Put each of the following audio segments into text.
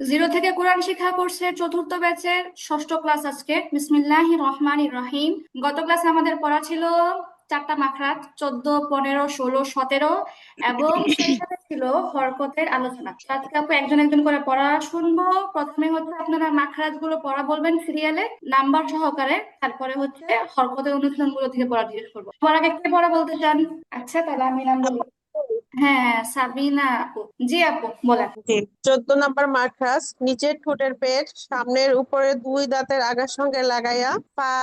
Zero থেকে কোরআন শিক্ষা কোর্সের চতুর্থ ব্যাচের ষষ্ঠ ক্লাস আজকে। বিসমিল্লাহির রহমানির রহিম। গত ক্লাসে আমাদের পড়া ছিল চারটা মাখরাত, 14, 15, 16, 17, এবং সেই সাথে ছিল হরকতের আলোচনা। তো আজকে আপু একজন একজন করে পড়া শুনবো। প্রথমে হচ্ছে আপনারা মাখরাত গুলো পড়া বলবেন সিরিয়ালে নাম্বার সহকারে, তারপরে হচ্ছে হরকতের অনুশীলন গুলো থেকে পড়া জিজ্ঞেস করবো। পড়া কে পড়া বলতে চান? আচ্ছা, তাহলে আমি নাম বলি। হ্যাঁ, সাবিনা আপু। জি আপু, বলেন। জি। 14 নম্বর মার্কাস, নিচের ঠোঁটের পেট সামনের উপরে দুই দাঁতের আগার সঙ্গে লাগাইয়া পা।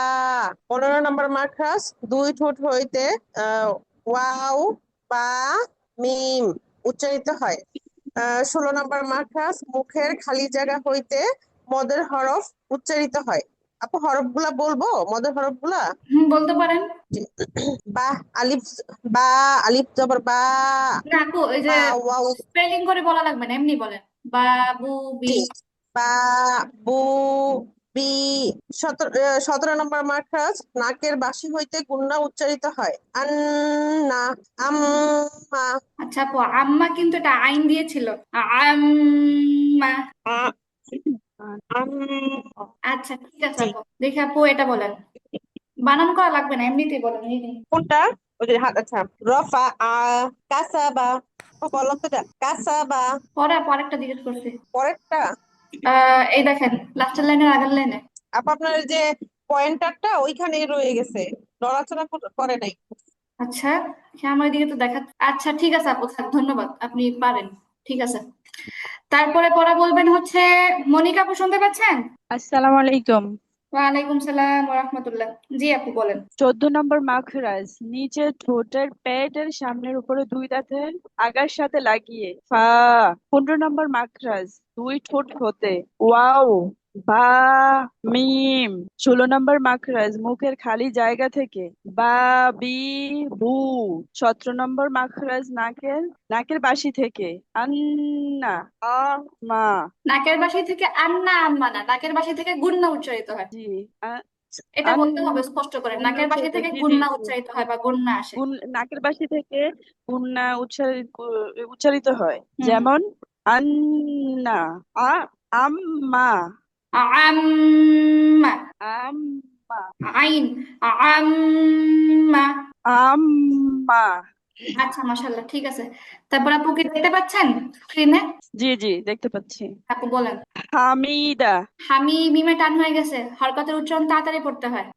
15 নম্বর মার্কাস, দুই ঠোঁট হইতে ওয়াও বা মিম উচ্চারিত হয়। 16 নম্বর মার্কাস, মুখের খালি জায়গা হইতে মদের হরফ উচ্চারিত হয়। আপু হরফ গুলা বলবো, মদের হরফ গুলা। বলতে পারেন। বা, আলিফ, বা, আলিফ জবর বা, না আপু, ওই যে বা ওয়াও। স্পেলিং করে বলা লাগবে না, এমনি বলেন। বাবু, বি। জি। বা, বু, বি। 17 নম্বর মার্কাস, নাকের বাসি হইতে গুণনা উচ্চারিত হয়। আন্না, আম্মা। আচ্ছা আপু, আম্মা কিন্তু এটা আইন দিয়েছিল। আম্মা। আ- আম। আচ্ছা ঠিক আছে জি। আপু, দেখে আপু এটা বলেন। বানান করা লাগবে না, এমনিতেই বলেন, এই নিন। কোনটা? ওই যে হাত, আচ্ছা। রফা কাসাবা। ও, বলো তো এটা। কাসাবা। পরে আপু আরেকটা জিজ্ঞেস করছি। পরেরটা। এই দেখেন, লাস্টের লাইনের আগের লাইনে। আপনার যে পয়েন্টারটা ওইখানেই রয়ে গেছে, নড়াচড়া করে নাই। আচ্ছা, হ্যাঁ, আমার দিকে তো দেখা। আচ্ছা ঠিক আছে আপু, থাক, ধন্যবাদ, আপনি পারেন। ঠিক আছে, তারপরে পড়া বলবেন হচ্ছে মনিকা আপু, শুনতে পাচ্ছেন? আসসালামু আলাইকুম। ওয়ালাইকুম সালাম ওয়া রাহমাতুল্লাহ। জি আপু, বলেন। 14 নম্বর মাখরাজ, নিচে ঠোঁটের পেটের সামনের উপরে দুই দাঁতের আগার সাথে লাগিয়ে ফা। 15 নম্বর মাখরাজ, দুই ঠোঁট হতে ওয়াও বা মিম। 16 নম্বর মাখরাজ, মুখের খালি জায়গা থেকে বা বি বু। 17 নম্বর মাখরাজ, নাকের নাকের বাসি থেকে আন্না আ মা। নাকের বাসি থেকে আন্না আম্মা না, নাকের বাসি থেকে গুন্না উচ্চারিত হয়। জি। এটা আন বলতে হবে স্পষ্ট করে, গুণ নাকের বাসি উচ্চারিত, থেকে জি জি গুন্না জি। উচ্চারিত হয় বা গুন্না আসে। নাকের বাসি থেকে গুণনা উচ্চারিত হয়। হুম। যেমন আন্না আ আম্মা আম্মা। আম্মা আইন। আম্মা। আম্মা। আচ্ছা, মাশাআল্লাহ, ঠিক আছে। তারপর আপু কি দেখতে পাচ্ছেন স্ক্রিনে? জি জি, দেখতে পাচ্ছি। আপু বলেন। হামিদা। হামি মিমে টান হয়ে গেছে, হরকতের উচ্চারণ তাড়াতাড়ি পড়তে হয়।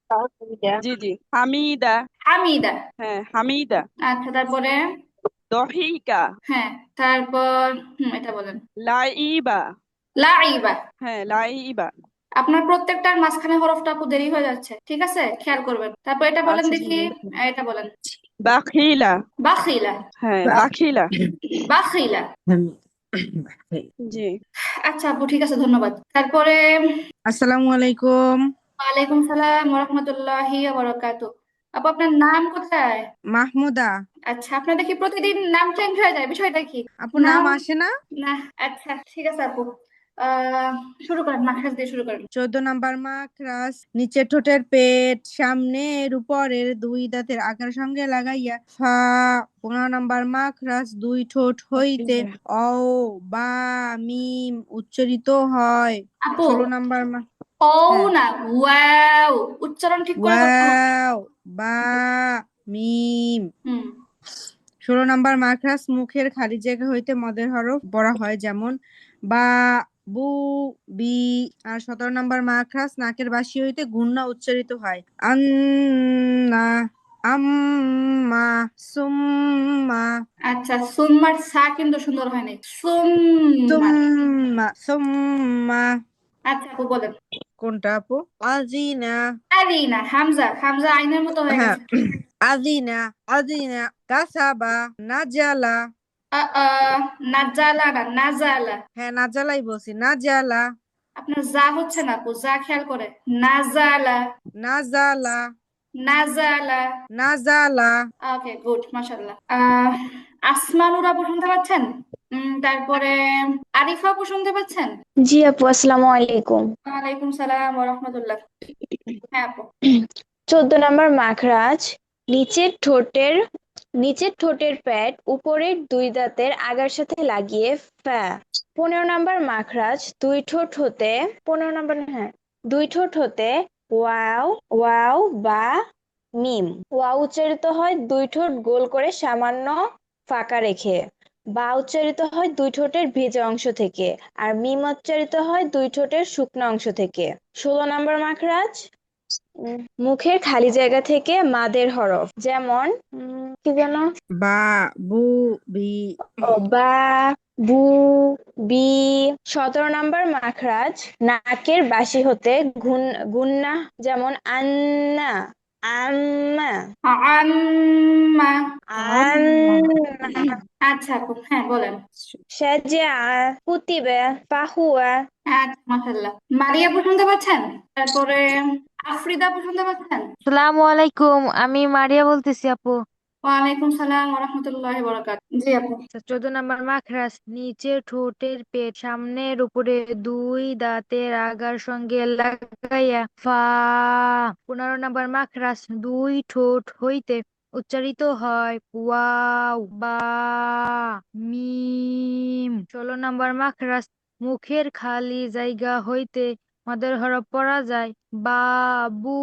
জি জি, হামিদা। হামিদা। হ্যাঁ, হামিদা। আচ্ছা, তারপরে। দহিকা। হ্যাঁ, তারপর এটা বলেন। লাইবা। লাইবা। হ্যাঁ, লাইবা। আপনার প্রত্যেকটার মাঝখানে হরফটা আপু দেরি হয়ে যাচ্ছে, ঠিক আছে, খেয়াল করবেন। তারপর এটা বলেন আচ্ছা ঠিক দেখি। আছে। এটা বলেন। বাখিলা। বাখিলা। হ্যাঁ, বাখিলা। বাখিলা। জি। আচ্ছা আপু, ঠিক আছে, ধন্যবাদ। তারপরে। আসসালামু আলাইকুম। ওয়ালাইকুম সালাম ওয়া রাহমাতুল্লাহি ওয়া বারাকাতুহু। আপু, আপনার নাম কোথায়? মাহমুদা। আচ্ছা, আপনার দেখি প্রতিদিন নাম চেঞ্জ হয়ে যায়, বিষয়টা কি? আপুর নাম নাম। আসে না? না। আচ্ছা ঠিক আছে আপু, শুরু করেন, মাখরাজ দিয়ে শুরু করেন। 14 নম্বর মাখরাজ, নিচের ঠোঁটের পেট সামনের উপরের দুই দাঁতের আগার সঙ্গে লাগাইয়া ফা। 15 নম্বর মাখরাজ, দুই ঠোঁট হইতে অ বা মিম উচ্চারিত হয়। আপু, 16 নম্বর ও হ্যাঁ, না, ওয়াও, উচ্চারণ ঠিক করে করতে হবে। ওয়াও বা মিম। হুম। 16 নম্বর মাখরাজ, মুখের খালি জায়গা হইতে মদের হরফ পড়া হয়, যেমন বা, বু, বি। আর 17 নম্বর মাখরাজ, নাকের বাসি হইতে গুণনা উচ্চারিত হয়। আন্না, আম্মা, সুম্মা। আচ্ছা, সুম্মার সা কিন্তু সুন্দর হয়নি, সুম্মা। সুম্মা, সুম্মা। আচ্ছা আপু, বলেন। কোনটা আপু? আজিনা। আলিনা, হামজা হামজা আইনের মতো হয়ে হ্যাঁ, গেছে। আদিনা, আদিনা। কাসাবা, নাজালা। আ আ, নাজালা না, নাজালা। হ্যাঁ, নাজালাই বলছি, নাজালা। আপনার যা হচ্ছে না আপু, যা খেয়াল করে। নাজালা। নাজালা, নাজালা। নাজালা। ওকে, গুড, মাশাআল্লাহ। আসমানুর আপু শুনতে পাচ্ছেন? তারপরে আরিফা আপু শুনতে পাচ্ছেন? জি আপু, আসসালামু আলাইকুম। ওয়ালাইকুম সালাম ওয়া রাহমাতুল্লাহ। হ্যাঁ আপু। 14 নম্বর মাখরাজ, নিচের ঠোঁটের নিচের ঠোঁটের প্যাট উপরের দুই দাঁতের আগার সাথে লাগিয়ে ফা। 15 নম্বর মাখরাজ দুই ঠোঁট হতে 15 নম্বর, হ্যাঁ, দুই ঠোঁট হতে ওয়াও ওয়াও বা মিম। ওয়াও উচ্চারিত হয় দুই ঠোঁট গোল করে সামান্য ফাঁকা রেখে। বা উচ্চারিত হয় দুই ঠোঁটের ভেজা অংশ থেকে। আর মিম উচ্চারিত হয় দুই ঠোঁটের শুকনো অংশ থেকে। 16 নম্বর মাখরাজ মুখের খালি জায়গা থেকে মাদের হরফ, যেমন কি যেন, বা, বু, বি। ও বা, বু, বি। 17 নম্বর মাখরাজ নাকের বাঁশি হতে গুন্না, যেমন আন্না, আম্মা, আম্মা। আন্না। আচ্ছা আপু, হ্যাঁ বলেন। সাজা, কুতিবা, ফাহুয়া। আচ্ছা মাশাল্লাহ। মারিয়া আপু শুনতে পাচ্ছেন? তারপরে আফ্রিদা আপু শুনতে পাচ্ছেন? আসসালামু আলাইকুম, আমি মারিয়া বলতেছি আপু। ওয়ালাইকুম সালাম ওয়া রাহমাতুল্লাহি ওয়া বারাকাতুহু। জি আপু। 14 নম্বর মাখরাজ নিচের ঠোঁটের পেট সামনের উপরে দুই দাঁতের আগার সঙ্গে লাগাইয়া ফা। 15 নম্বর মাখরাজ দুই ঠোঁট হইতে উচ্চারিত হয় ওয়াও বা মিম। 16 নম্বর মাখরাজ মুখের খালি জায়গা হইতে মদের হরফ পড়া যায় বা বু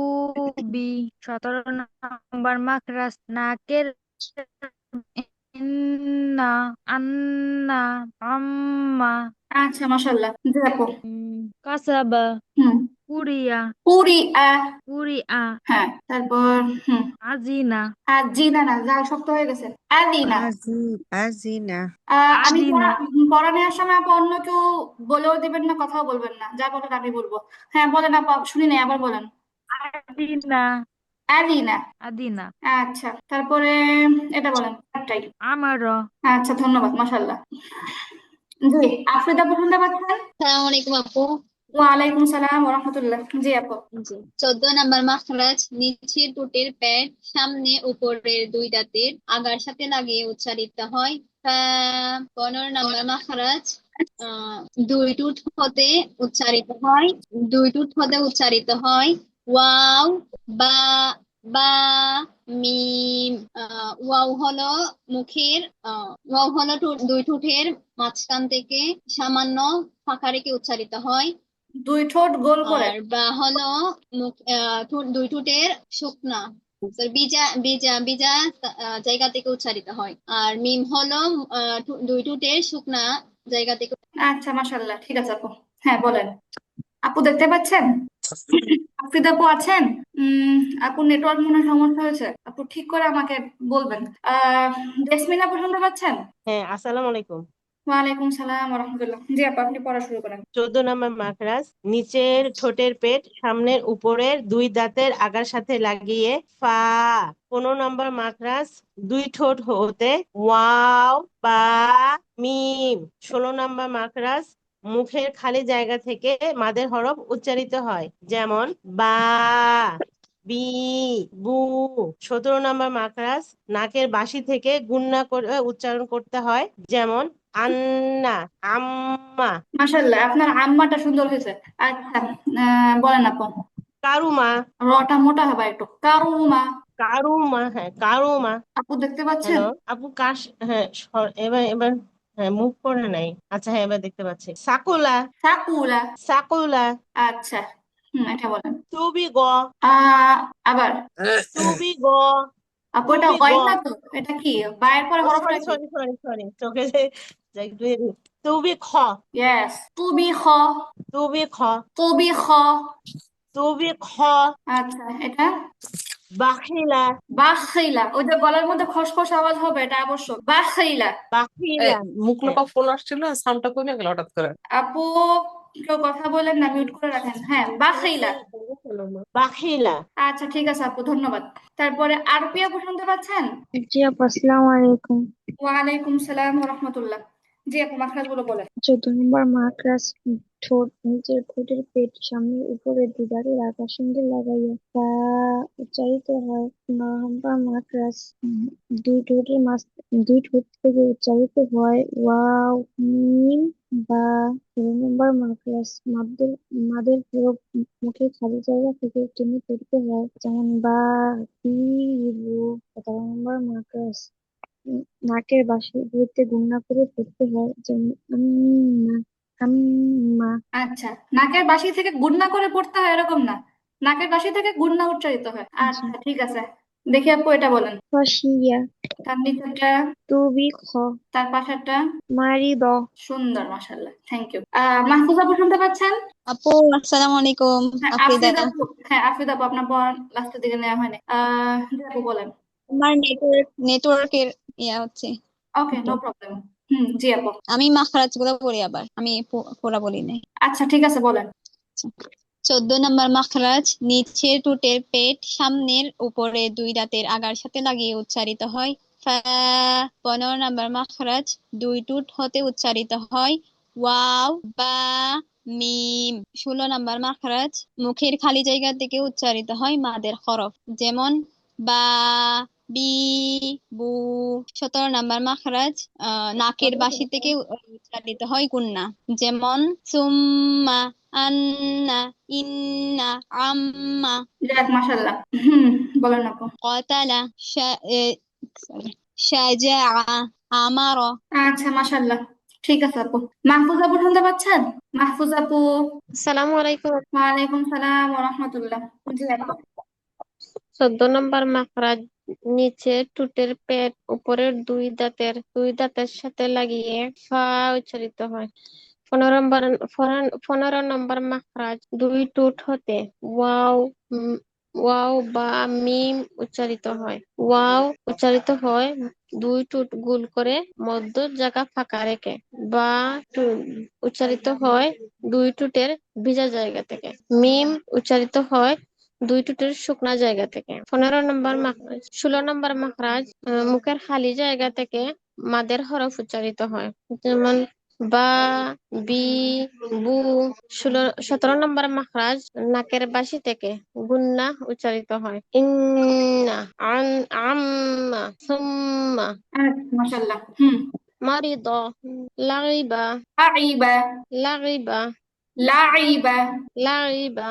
বি। 17 নম্বর মাখরাজ নাকের ইন্না, আন্না, আম্মা, আচ্ছা মাশাল্লাহ। জি আপু। কাসাবা, হুম। কুরিয়া, কুরিআ। কুরিআ, হ্যাঁ, তারপর হুম। আজিনা, আজিনা না, জাল শক্ত হয়ে গেছে। আদিনা। আজি, আজিনা। আমি আদিনা, পড়া নেওয়ার সময় আপু অন্য কেউ বলেও দিবেন না, কথাও বলবেন না, যা বলেন আমি বলবো। হ্যাঁ বলেন আপু, শুনি নাই, আবার বলেন। আদিনা, আদিনা। আদিনা, আচ্ছা, তারপরে এটা বলেন একটাই। আমারও। আচ্ছা ধন্যবাদ, মাশাল্লাহ। জি, আফ্রিদা আপু শুনতে পাচ্ছেন? সালাম আলাইকুম আপু। ওয়ালাইকুম সালাম ওয়া রাহমাতুল্লাহ। জি আপু। জি, 14 নম্বর মাখরাজ নিচের ঠোঁটের প্যাট সামনে উপরের দুই দাঁতের আগার সাথে লাগিয়ে উচ্চারিত হয় ফা। 15 নম্বর মাখরাজ আহ দুই ঠোঁট হতে উচ্চারিত হয় ওয়াও বা বা মিম। মুখের ওয়াও হলো দুই ঠোঁটের মাঝখান থেকে সামান্য ফাঁকা রেখে উচ্চারিত হয়। দুই ঠোঁট গোল করে। আর বা হলো দুই ঠোঁটের শুকনা, বিজা বিজা বিজা জায়গা থেকে উচ্চারিত হয়। আর মিম হলো দুই ঠোঁটের শুকনা জায়গা থেকে। আচ্ছা মাশাল্লাহ, ঠিক আছে আপু। হ্যাঁ বলেন। আপু দেখতে পাচ্ছেন? আফ্রিদা আপু আছেন? উম আপু নেটওয়ার্ক মনে হয় সমস্যা হয়েছে, আপু ঠিক করে আমাকে বলবেন। আহ জেসমিন আপু শুনতে পাচ্ছেন? হ্যাঁ, আসসালামু আলাইকুম। ওয়ালাইকুম সালাম ওয়া রাহমাতুল্লাহ। জি আপু, আপনি পড়া শুরু করেন। 14 নম্বর মাখরাজ নিচের ঠোঁটের পেট সামনের উপরের দুই দাঁতের আগার সাথে লাগিয়ে ফা। 15 নম্বর মাখরাজ দুই ঠোঁট হতে ওয়াও বা মিম। 16 নম্বর মাখরাজ মুখের খালি জায়গা থেকে মাদের হরফ উচ্চারিত হয়, যেমন বা, বি, বু। 17 নম্বর মাখরাজ নাকের বাঁশি থেকে গুণনা করে উচ্চারণ করতে হয়, যেমন আন্না, আম্মা। মাশাল্লাহ, আপনার আম্মাটা সুন্দর হয়েছে। আচ্ছা, বলেন আপু। কারুমা, রটা মোটা হবে একটু, কারুমা। কারুমা, হ্যাঁ কারুমা। আপু দেখতে পাচ্ছেন? হ্যালো আপু হ্যাঁ এবার এবার হ্যাঁ মুভ করে নাই। আচ্ছা হ্যাঁ এবার দেখতে পাচ্ছি। সাকুলা, সাকুরা। সাকুলা। আচ্ছা, এটা বলেন। তুবি গ, আবার। তুবি গ, আপু এটা তুবি গ। হয় না তো, এটা কি বায়ের পরে ও হরফটা সরি কি? সরি সরি সরি, চোখে যে যে একটু তুবি খ, ইয়েস, তুবি খ। তুবি খ, তুবি খ। তুবি খ। আচ্ছা, এটা বাখিলা, বাখিলা। ওই যে গলার মধ্যে খসখস আওয়াজ হবে, এটা আবশ্যক। বাখিলা। বাখিলা। মুখ হ্যাঁ, লোকা ফোন আসছিল, সাউন্ডটা কমে গেল হঠাৎ করে। আপু কেউ কথা বলেন না, মিউট করে রাখেন। হ্যাঁ, বাখিলা। বাখিলা। আচ্ছা ঠিক আছে আপু, ধন্যবাদ। তারপরে আরপি আপু শুনতে পাচ্ছেন? জি আপু, আসসালামু আলাইকুম। ওয়ালাইকুম সালাম ওয়া রাহমাতুল্লাহ। জি আপু, মাখরাজগুলো বলেন। 14 নম্বর মাকড়াস ঠোঁট নিচের ঠোঁটের পেট সামনের উপরে দুই দাঁতের আগার সঙ্গে লাগাইয়া তা উচ্চারিত হয়। 9 নম্বর মাকড়াস দুই ঠোঁট থেকে উচ্চারিত হয় ওয়াও মিম বা। 16 নম্বর মাকড়াস মাদের হরফ মুখে খালি জায়গা থেকে টেনে পড়তে হয়, যেমন বা, বি, বু। 17 নম্বর মাকড়াস নাকের বাঁশি হইতে গুণনা করে পড়তে হয়, যেমন আম্মা আম্মা। আচ্ছা, নাকের বাঁশি থেকে গুণনা করে পড়তে হয় এরকম না, নাকের বাঁশি থেকে গুণনা উচ্চারিত হয়। আচ্ছা, আচ্ছা ঠিক আছে, দেখি আপু এটা বলেন। খসিয়া তার নিচেরটা, তুবি খ তার পাশেরটা। মারিদ। সুন্দর, মাশাআল্লাহ, থ্যাংক ইউ। মাহফুজ আপু শুনতে পাচ্ছেন? আপু আসসালামু আলাইকুম। হ্যাঁ আফ্রিদা, আফরিদ আপু, হ্যাঁ আফরিদ আপু, আপনার পর লাস্টের দিকে নেওয়া হয়নি। জি আপু বলেন। আমার নেটওয়ার্কের ইয়া হচ্ছে ওকে, একটু। No problem. জি আপু। আমি মাখরাজ গুলো বলি, আবার আমি পুরা বলি নাই। আচ্ছা ঠিক আছে, বলেন। 14 নম্বর মাখরাজ, নিচের ঠোঁটের পেট সামনের উপরে দুই দাঁতের আগার সাথে লাগিয়ে উচ্চারিত হয় ফা। 15 নম্বর মাখরাজ, দুই ঠোঁট হতে উচ্চারিত হয় ওয়াও বা মিম। 16 নম্বর মাখরাজ, মুখের খালি জায়গা থেকে উচ্চারিত হয় মাদের হরফ, যেমন বা, বি, বু। 17 নম্বর মাখরাজ, নাকের বাঁশি থেকে উচ্চারিত হয় গুন্না, যেমন সুম্মা, আন্না, ইন্না, আম্মা। যাক মাশাআল্লাহ। বলেন আপু। কতালা, শাজা, আমারা। আচ্ছা মাশাআল্লাহ, ঠিক আছে আপু। মাহফুজ আপু শুনতে পাচ্ছেন? মাহফুজ আপু। আসসালামু আলাইকুম। ওয়ালাইকুম সালাম ওয়া রাহমাতুল্লাহ। জি আপু। 14 নম্বর মাখরাজ, নিচে ঠোঁটের পেট উপরের দুই দাঁতের সাথে লাগিয়ে ফা উচ্চারিত হয়। 15 নম্বর মাখরাজ, দুই ঠোঁট হতে ওয়াও ওয়াও বা মিম উচ্চারিত হয়। ওয়াও উচ্চারিত হয় দুই ঠোঁট গোল করে মধ্য জায়গা ফাঁকা রেখে। বা উচ্চারিত হয় দুই ঠোঁটের ভিজা জায়গা থেকে। মিম উচ্চারিত হয় দুই ঠোঁটের শুকনা জায়গা থেকে। 16 নম্বর মাখরাজ, মুখের খালি জায়গা থেকে মাদের হরফ উচ্চারিত হয়, যেমন বা, বি, বু। 17 নম্বর মাখরাজ, নাকের বাঁশি থেকে গুন্না উচ্চারিত হয়, ইন্না, আম্মা, সুম্মা। মাশাআল্লাহ। মারিদ, লাইবা, আইবা, লাইবা, লাইবা। লাইবা,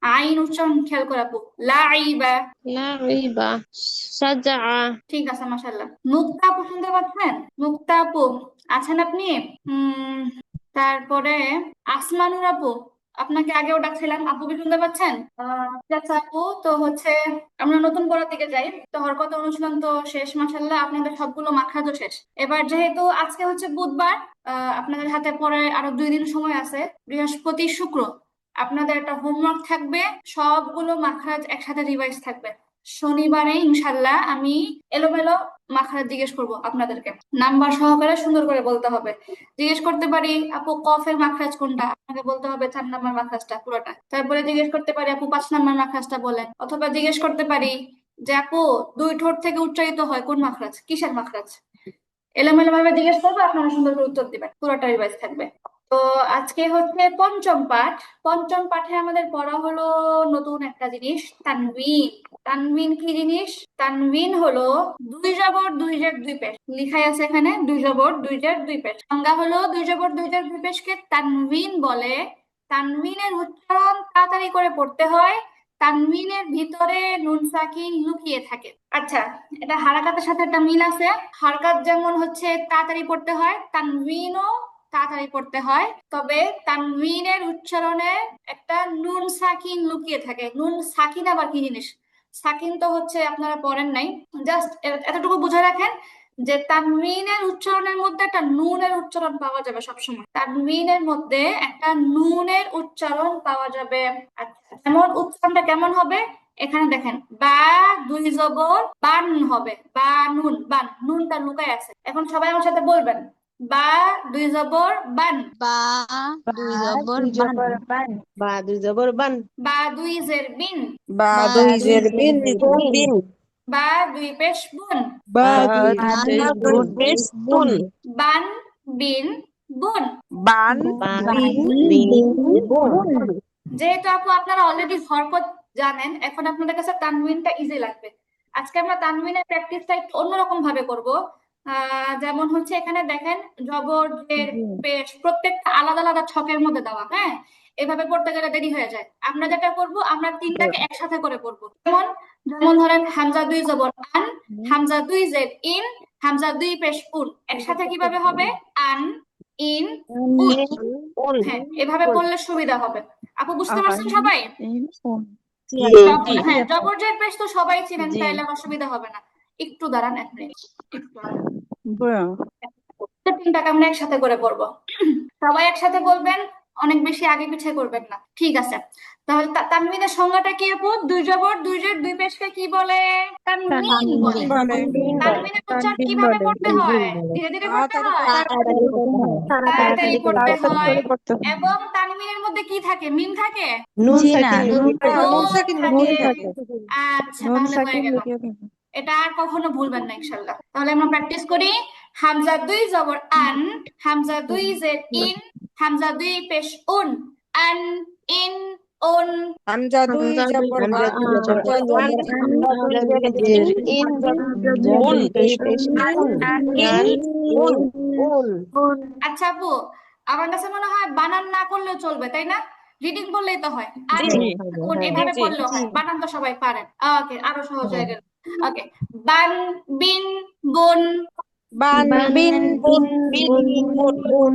আইন উচ্চারণ খেয়াল করে আপু। লাইবা। লাইবা, সাজা। ঠিক আছে মাশাআল্লাহ। মুক্তা আপু শুনতে পাচ্ছেন? মুক্তা আপু আছেন আপনি? উম তারপরে আসমানুর আপু, আপনাকে আগেও ডাকছিলাম, আপু কি শুনতে পাচ্ছেন? ঠিক আছে আপু, তো হচ্ছে আমরা নতুন পড়ার দিকে যাই। তো হরকত অনুশীলন তো শেষ মাশাআল্লাহ, আপনাদের সবগুলো মাখরাজও শেষ। এবার যেহেতু আজকে হচ্ছে বুধবার, আপনাদের হাতে পরে আরো 2 দিন সময় আছে। বৃহস্পতি শুক্র আপনাদের একটা হোমওয়ার্ক থাকবে, সবগুলো মাখরাজ একসাথে রিভাইজ থাকবে। শনিবারে ইনশাল্লাহ আমি এলোমেলো মাখরাজ জিজ্ঞেস করব আপনাদেরকে, নাম্বার সহকারে সুন্দর করে বলতে হবে। জিজ্ঞেস করতে পারি আপু কফের মাখরাজ কোনটা, আপনাকে বলতে হবে 4 নাম্বার মাখরাজটা পুরোটা। তারপরে জিজ্ঞেস করতে পারি আপু 5 নাম্বার মাখরাজটা বলেন, অথবা জিজ্ঞেস করতে পারি যে আপু দুই ঠোঁট থেকে উচ্চারিত হয় কোন মাখরাজ, কিসের মাখরাজ। এলোমেলো ভাবে জিজ্ঞেস করবো, আপনারা সুন্দর করে উত্তর দিবেন, পুরোটা রিভাইজ থাকবে। তো আজকে হচ্ছে পঞ্চম পাঠ। পঞ্চম পাঠে আমাদের পড়া হলো নতুন একটা জিনিস, তানবিন। তানবিন কি জিনিস? তানবিন হলো দুই জবর দুই জের দুই পেশ, লিখাই আছে এখানে দুই জবর দুই জের দুই পেশ। সংজ্ঞা হলো দুই জবর দুই জের দুই পেশকে তানবিন বলে। তানবিনের উচ্চারণ তাড়াতাড়ি করে পড়তে হয়, তানবিনের ভিতরে নুন সাকিন লুকিয়ে থাকে। আচ্ছা, এটা হারাকাতের সাথে একটা মিল আছে। হারকাত যেমন হচ্ছে তাড়াতাড়ি পড়তে হয়, তানবিনও তাড়াতাড়ি পড়তে হয়, তবে তানবিনের উচ্চারণে একটা নুন সাকিন লুকিয়ে থাকে। নুন সাকিন আবার কি জিনিস? সাকিন তো হচ্ছে আপনারা পড়েন নাই, জাস্ট এতটুকু বুঝে রাখেন যে তানবিনের উচ্চারণের মধ্যে একটা নুনের উচ্চারণ পাওয়া যাবে সবসময়। তানবিনের মধ্যে একটা নুনের উচ্চারণ পাওয়া যাবে। আচ্ছা, যেমন উচ্চারণটা কেমন হবে এখানে দেখেন, বা দুই জবর বান হবে, বা নুন, বান, নুনটা লুকায় আছে। এখন সবাই আমার সাথে বলবেন, বা দুই জবর বান, বা, বা দুই জবর দুই বান। জবর বান। বা দুই জবর বান, বা দুই জের বিন, বা বা দুই দুই জের বিন, বিন, বা দুই পেশ বুন, বা বা দুই বা দুই দুই বুন, পেশ বুন। তুন, বান বিন বুন। বান বা বিন বিন বুন। বুন। যেহেতু আপু আপনারা অলরেডি হরকত জানেন, এখন আপনাদের কাছে তানবিনটা ইজি লাগবে। আজকে আমরা তানবিনের প্র্যাকটিসটা একটু অন্যরকম ভাবে করব। যেমন হচ্ছে এখানে দেখেন জবর জের পেশ প্রত্যেকটা আলাদা আলাদা ছকের মধ্যে দেওয়া, হ্যাঁ, এভাবে পড়তে গেলে দেরি হয়ে যায়। আমরা যেটা করব, আমরা তিনটাকে একসাথে করে পড়বো। যেমন যেমন ধরেন হামজা দুই জবর আন, হামজা দুই জের ইন, হামজা দুই পেশ উন একসাথে কিভাবে হবে? আন, ইন, উন। হ্যাঁ, এভাবে পড়লে সুবিধা হবে। আপু বুঝতে পারছেন সবাই? হ্যাঁ, জবরজের পেশ তো সবাই চিনেন, জি। তাইলে অসুবিধা হবে না। একটু দাঁড়ান, এক মিনিট। বয়া। তিনটাকে আমরা একসাথে করে পড়বো। সবাই একসাথে বলবেন, অনেক বেশি আগে পিছিয়ে করবেন না, ঠিক আছে? তাহলে তানবিনের সংজ্ঞাটা কি আপু? দুই জবর দুই জের দুই পেশকে কি বলে? তানবিন বলে। তানবিনের উচ্চারণ কিভাবে পড়তে হয়? ধীরে ধীরে পড়তে হয়, তাড়াতাড়ি পড়তে হয়। এবং তানবিনের মধ্যে কি থাকে? মিম থাকে? নুন জি না, সাকিন নুন থাকে। থাকে। আচ্ছা, নুন তাহলে হয়ে সাকিন গেল। লিখে থাকে। এটা আর কখনো ভুলবেন না ইনশাল্লাহ। তাহলে আমরা প্র্যাকটিস করি। হামজা দুই জবর আন, হামজা দুই জের ইন, হামজা দুই পেশ উন, আন, ইন, উন। হামজা দুই জবর হামজা আন, দুই জবর হামজা দুই আন, হামজা দুই জের জের ইন, উন, পেশ উন, আন, উন। আচ্ছা আপু, আমার কাছে মনে হয় বানান না করলেও চলবে, তাই না? রিডিং বললেই তো হয়। আন, জি, উন এভাবে জি। পড়লেও হয়, বানান তো সবাই পারেন। ওকে, আরো সহজ হয়ে গেল। ওকে, বান, বিন, বুন, বান বিন বুন বুন,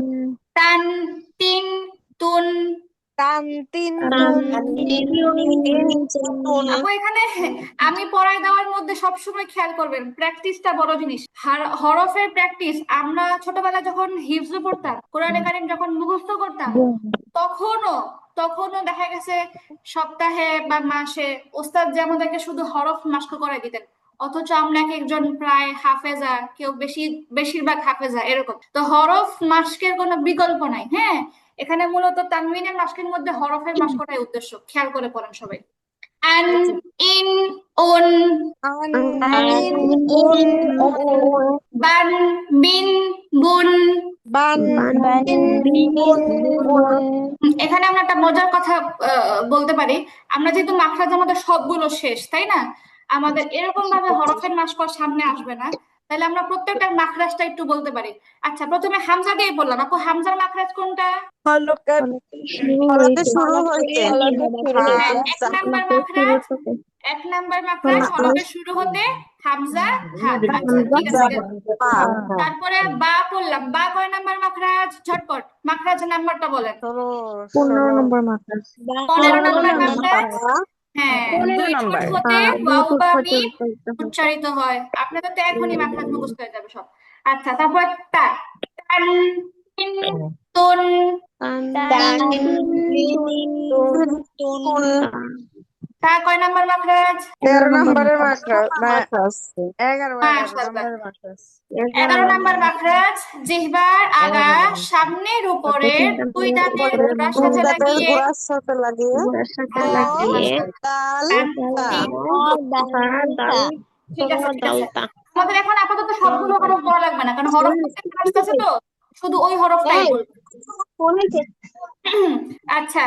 তান, তিন, তুন। তান তিন তুন, আপু এখানে আমি পড়ায় দেওয়ার মধ্যে সবসময় খেয়াল করবেন, প্র্যাকটিসটা বড় জিনিস। হরফের প্র্যাকটিস আমরা ছোটবেলায় যখন হিফজ পড়তাম, কোরআনে কারিম যখন মুখস্থ করতাম, তখনও তখনও দেখা গেছে সপ্তাহে বা মাসে ওস্তাদ যে আমাদেরকে শুধু হরফ মাস্ক করাই দিতেন, অথচ আমরা এক একজন প্রায় হাফেজা, কেউ বেশিরভাগ হাফেজা এরকম। তো হরফ মাস্কের কোনো বিকল্প নাই। হ্যাঁ, এখানে মূলত তানবিনের মাস্কের মধ্যে হরফের মাস্ক করাই উদ্দেশ্য। খেয়াল করে পড়েন সবাই। আন, ইন, উন, আন ইন উন বান, বিন, বুন। বান বিন বুন। এখানে আমরা একটা মজার কথা বলতে পারি। আমরা যেহেতু মাখরাজ আমাদের সবগুলো শেষ, তাই না? আমাদের এরকম ভাবে হরফের মাস্কর সামনে আসবে না, তাহলে আমরা প্রত্যেকটার মাখরাজটা একটু বলতে পারি। আচ্ছা, প্রথমে হামজা দিয়ে বললাম। আপু হামজার মাখরাজ কোনটা? হলতে শুরু হইতে হ্যাঁ, এক হামজা। নাম্বার মাখরাজ, এক নাম্বার মাখরাজ হলফে শুরু হতে হামজা হা। আচ্ছা, ঠিক আছে। পা, হ্যাঁ। তারপরে বা পড়লাম। বা কয় নাম্বার মাখরাজ? ঝটপট মাখরাজ নাম্বারটা বলেন। 15 নম্বর মাত্রা। 15 নাম্বার মাখরাজ। হ্যাঁ, 15 দুই ঠোঁট নাম্বার। হতে দুই ওয়াও ঠোঁট বা হতে মিম উচ্চারিত হয়। উচ্চারিত হয়। আপনাদের তো এখনই মাখরাজ মুখস্থ হয়ে যাবে সব। আচ্ছা, তারপর তা, তান, তিন, তুন। তা কয় নাম্বার মাখরাজ? 13 নম্বর নম্বরের মাত্রা। মাখরাজ না 11 মাশাআল্লাহ। নম্বরের মাখরাজ। 11 নাম্বার মাখরাজ, জিহ্বার আগা সামনের উপরের দুই দাঁতের গোড়ার দুই সাথে দাঁতের লাগিয়ে। গোড়ার সাথে লাগিয়ে তাল, তা। ঠিক আছে, ঠিক আছে। আমাদের এখন আপাতত সবগুলো হরফ পড়া লাগবে না, কারণ হরফ প্রত্যেকটা আসতেছে তো, শুধু ওই হরফটাই বলবো। আচ্ছা,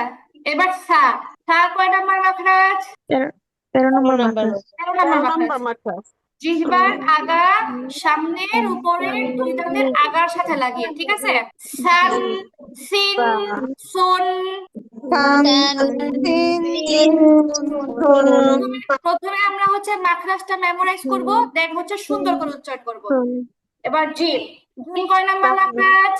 এবার সা। সা কয় নাম্বার মাখরাজ? 13 নম্বর মাত্রা। 13 নাম্বার মাখরাজ। নাম্বার মাখরাজ। জিহ্বার আগা সামনের উপরের দুই দাঁতের আগার সাথে লাগিয়ে, ঠিক আছে? সান, সিন, সুন। তান তিন প্রথমে আমরা হচ্ছে মাখরাজটা মেমোরাইজ করব, দেন হচ্ছে সুন্দর করে উচ্চারণ করব। এবার জিম। জিম কয় নাম্বার মাখরাজ?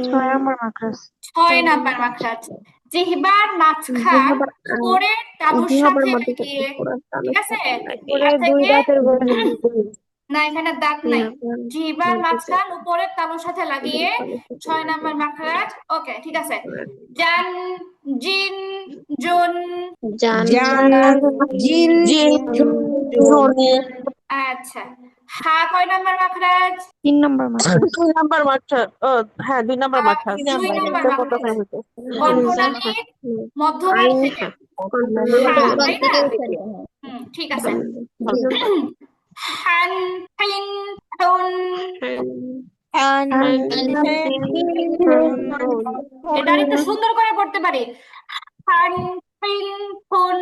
6 নম্বর মাত্রা। 6 নাম্বার মাখরাজ। জিহ্বার মাঝখান উপরের তালুর সাথে লাগিয়ে, ঠিক আছে? এখান থেকে না, এখানে দাঁত নাই। জিহ্বার মাঝখান উপরের তালুর সাথে লাগিয়ে 6 নাম্বার মাখরাজ। ওকে, ঠিক আছে। জান, জিন, জুন। জান জিন জুন। আচ্ছা, হা কয় নাম্বার মাখরাজ? 3 নম্বর মাত্রা। 2 নাম্বার মাখরাজ। ও হ্যাঁ, 2 নাম্বার মাখরাজ। 2 নাম্বার এটা মাখরাজ। কোথায় হইতো? কণ্ঠনালীর মধ্যভাগ থেকে। হা, তাই না? ঠিক আছে। হান, হিন, হুন। আন এটা একটু সুন্দর করে পড়তে পারি। হান, হিন, হুন।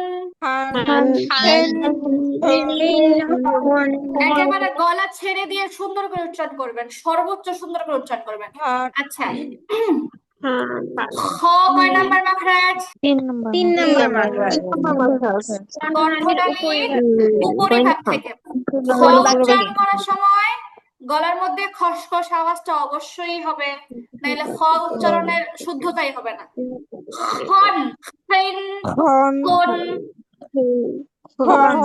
একেবারে গলা ছেড়ে দিয়ে সুন্দর করে উচ্চারণ করবেন, সর্বোচ্চ সুন্দর করে উচ্চারণ করবেন। আচ্ছা, খ কয় নাম্বার মাখরাজ? 3 নম্বর। কণ্ঠনালীর উপরিভাগ থেকে। খ উচ্চারণ করার সময় গলার মধ্যে খসখস আওয়াজটা অবশ্যই হবে, নাইলে খ উচ্চারণের শুদ্ধতাই হবে না। খন, খিন, খন কুন। খন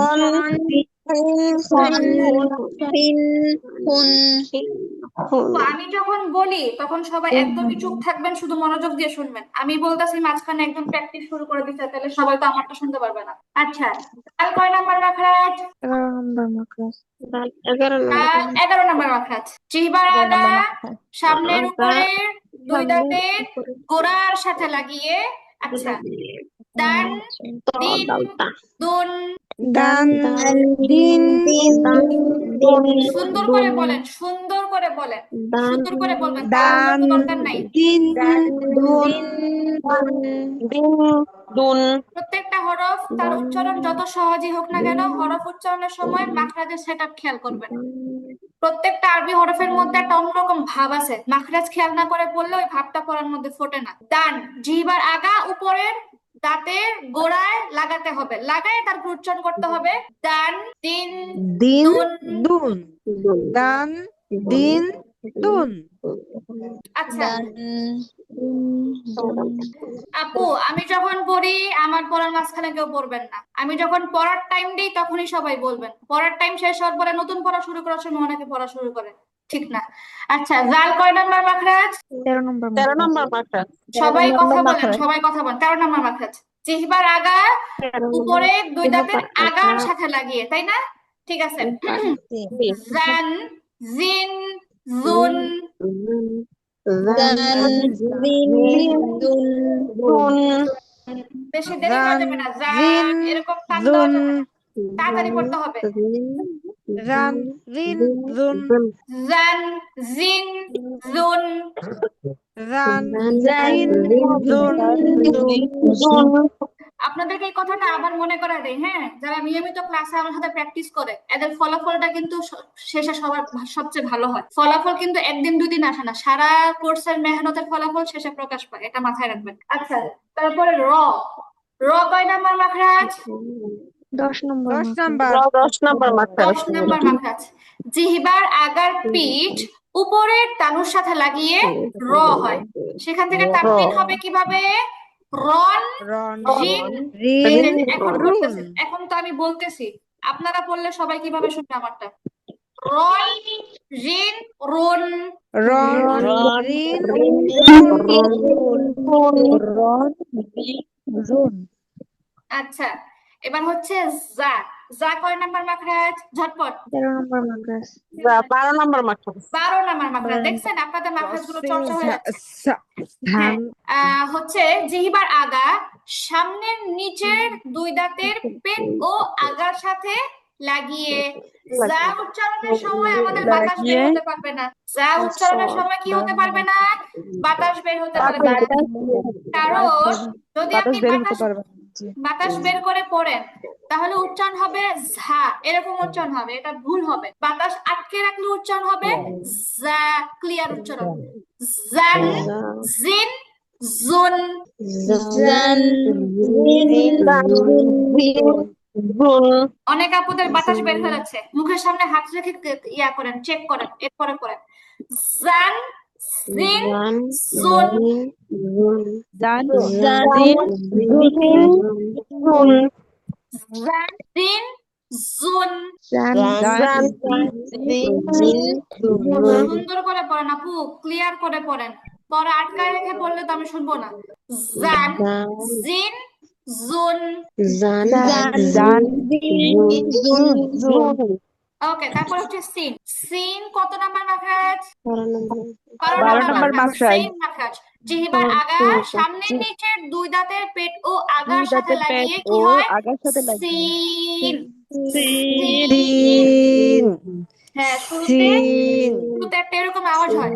তো আমি যখন বলি তখন সবাই একদমই চুপ থাকবেন, শুধু মনোযোগ দিয়ে শুনবেন। আমি বলতেছি মাঝখানে একদম প্র্যাকটিস শুরু করে দিতে, তাহলে সবাই তো আমারটা শুনতে পারবে না। আচ্ছা, কাল কয় নাম্বার মাখরাজ? 11 নাম্বার মাখরাজ। জিহ্বার আগা সামনের উপরে দুই দাঁতের গোড়ার সাথে লাগিয়ে। আচ্ছা, দান, দিন, দুন। দান দিন দুন সুন্দর করে বলেন, সুন্দর করে বলেন, সুন্দর করে বলবেন, দান তাড়াহুড়োর তো দরকার নাই। দিন দুন দিন দুন। প্রত্যেকটা হরফ তার উচ্চারণ যত সহজই হোক না কেন, হরফ উচ্চারণের সময় মাখরাজের সেটআপ খেয়াল করবেন। প্রত্যেকটা আরবি হরফের মধ্যে একটা অন্যরকম ভাব আছে, মাখরাজ খেয়াল না করে পড়লে ওই ভাবটা পড়ার মধ্যে ফোটে না। দান, জিহ্বার আগা উপরের দাঁতের গোড়ায় লাগাতে হবে, লাগায় তারপর উচ্চারণ করতে হবে। দান, দিন, দিন দুন। দুন দান দিন দুন। আচ্ছা আপু, আমি যখন পড়ি আমার পড়ার মাঝখানে কেউ পড়বেন না। আমি যখন পড়ার টাইম দিই তখনই সবাই বলবেন। পড়ার টাইম শেষ হওয়ার পরে নতুন পড়া শুরু করার সময় অনেকে পড়া শুরু করে, ঠিক না? আচ্ছা, জাল কয় নাম্বার মাখরাজ? 13 নম্বর মাখরাজ। সবাই কথা বলেন, সবাই কথা বলেন। 13 নাম্বার মাখরাজ। জিহ্বার আগা উপরে দুই দাঁতের আগার সাথে লাগিয়ে, তাই না? ঠিক আছে। জান, জিন, জুন। বেশি দেরি করা জান যাবে না, জিন জান এরকম টান দেওয়া জুন যাবে না, তাড়াতাড়ি পড়তে হবে। রান জিন জুন জান, জিন, জুন। রান জিন জুন। আপনাদেরকে এই কথাটা আবার মনে করা দেয়, হ্যাঁ, যারা নিয়মিত ক্লাসে আমার সাথে প্র্যাকটিস করে এদের ফলাফলটা কিন্তু শেষে সবার সবচেয়ে ভালো হয়। ফলাফল কিন্তু একদিন দুদিন আসে না, সারা কোর্সের মেহনতের ফলাফল শেষে প্রকাশ পায়, এটা মাথায় রাখবেন। আচ্ছা, তারপরে র। র কয় নাম্বার মাখরাজ? 10 নম্বর 10 নাম্বার 10 নম্বর মাখরাজ। 10 নাম্বার মাখরাজ। জিহ্বার আগার পিঠ উপরের তালুর সাথে লাগিয়ে র হয়, সেখান থেকে তানবিন হবে কিভাবে? রন, রন জিন। রিন এখন রুন করতেছে, এখন তো আমি বলতেছি, আপনারা পড়লে সবাই কিভাবে শুনবে আমারটা? রন, জিন, রুন। রন রিন রুন। আচ্ছা, এবার হচ্ছে জা। জা কয় নাম্বার মাখরাজ? ঝটপট। 13 নম্বর মাদ্রাস 12 নম্বর মাখরাজ। 12 নাম্বার মাখরাজ। দেখছেন আপনাদের মাখরাজ গুলো চর্চা হয়ে যাচ্ছে। হ্যাঁ, হচ্ছে জিহ্বার আগা সামনের নিচের দুই দাঁতের পেট ও আগার সাথে লাগিয়ে। যা উচ্চারণের সময় আমাদের বাতাস বের হতে পারবে না, যা উচ্চারণের সময় কি হতে পারবে না? বাতাস বের হতে পারবে না। কারণ যদি আপনি বাতাস বের করে পড়েন তাহলে উচ্চারণ হবে ঝা, এরকম উচ্চারণ হবে, এটা ভুল হবে। বাতাস আটকে রাখলে উচ্চারণ হবে যা, ক্লিয়ার উচ্চারণ। জান, জিন, জুন। অনেক আপুদের বাতাস বের হয়ে যাচ্ছে, মুখের সামনে হাত রেখে ইয়া করেন, চেক করেন, এরপরে করেন। জান, জিন, জুন। জান জান, জিন, জুন। সুন্দর করে পড়েন আপু, ক্লিয়ার করে পড়েন, পরে আটকায় রেখে পড়লে তো আমি শুনবো না। জান, জিন, জুন। ওকে, তারপর হচ্ছে সিন। সিন কত নাম্বার মাখরাজ? 12 নাম্বার মাখরাজ। সিন মাখরাজ। জিহ্বার আগা সামনের নিচের দুই দাঁতের পেট ও আগার সাথে লাগিয়ে কি হয়? সিন। সিন হ্যাঁ, শুরুতে সিন একটা এরকম আওয়াজ হয়,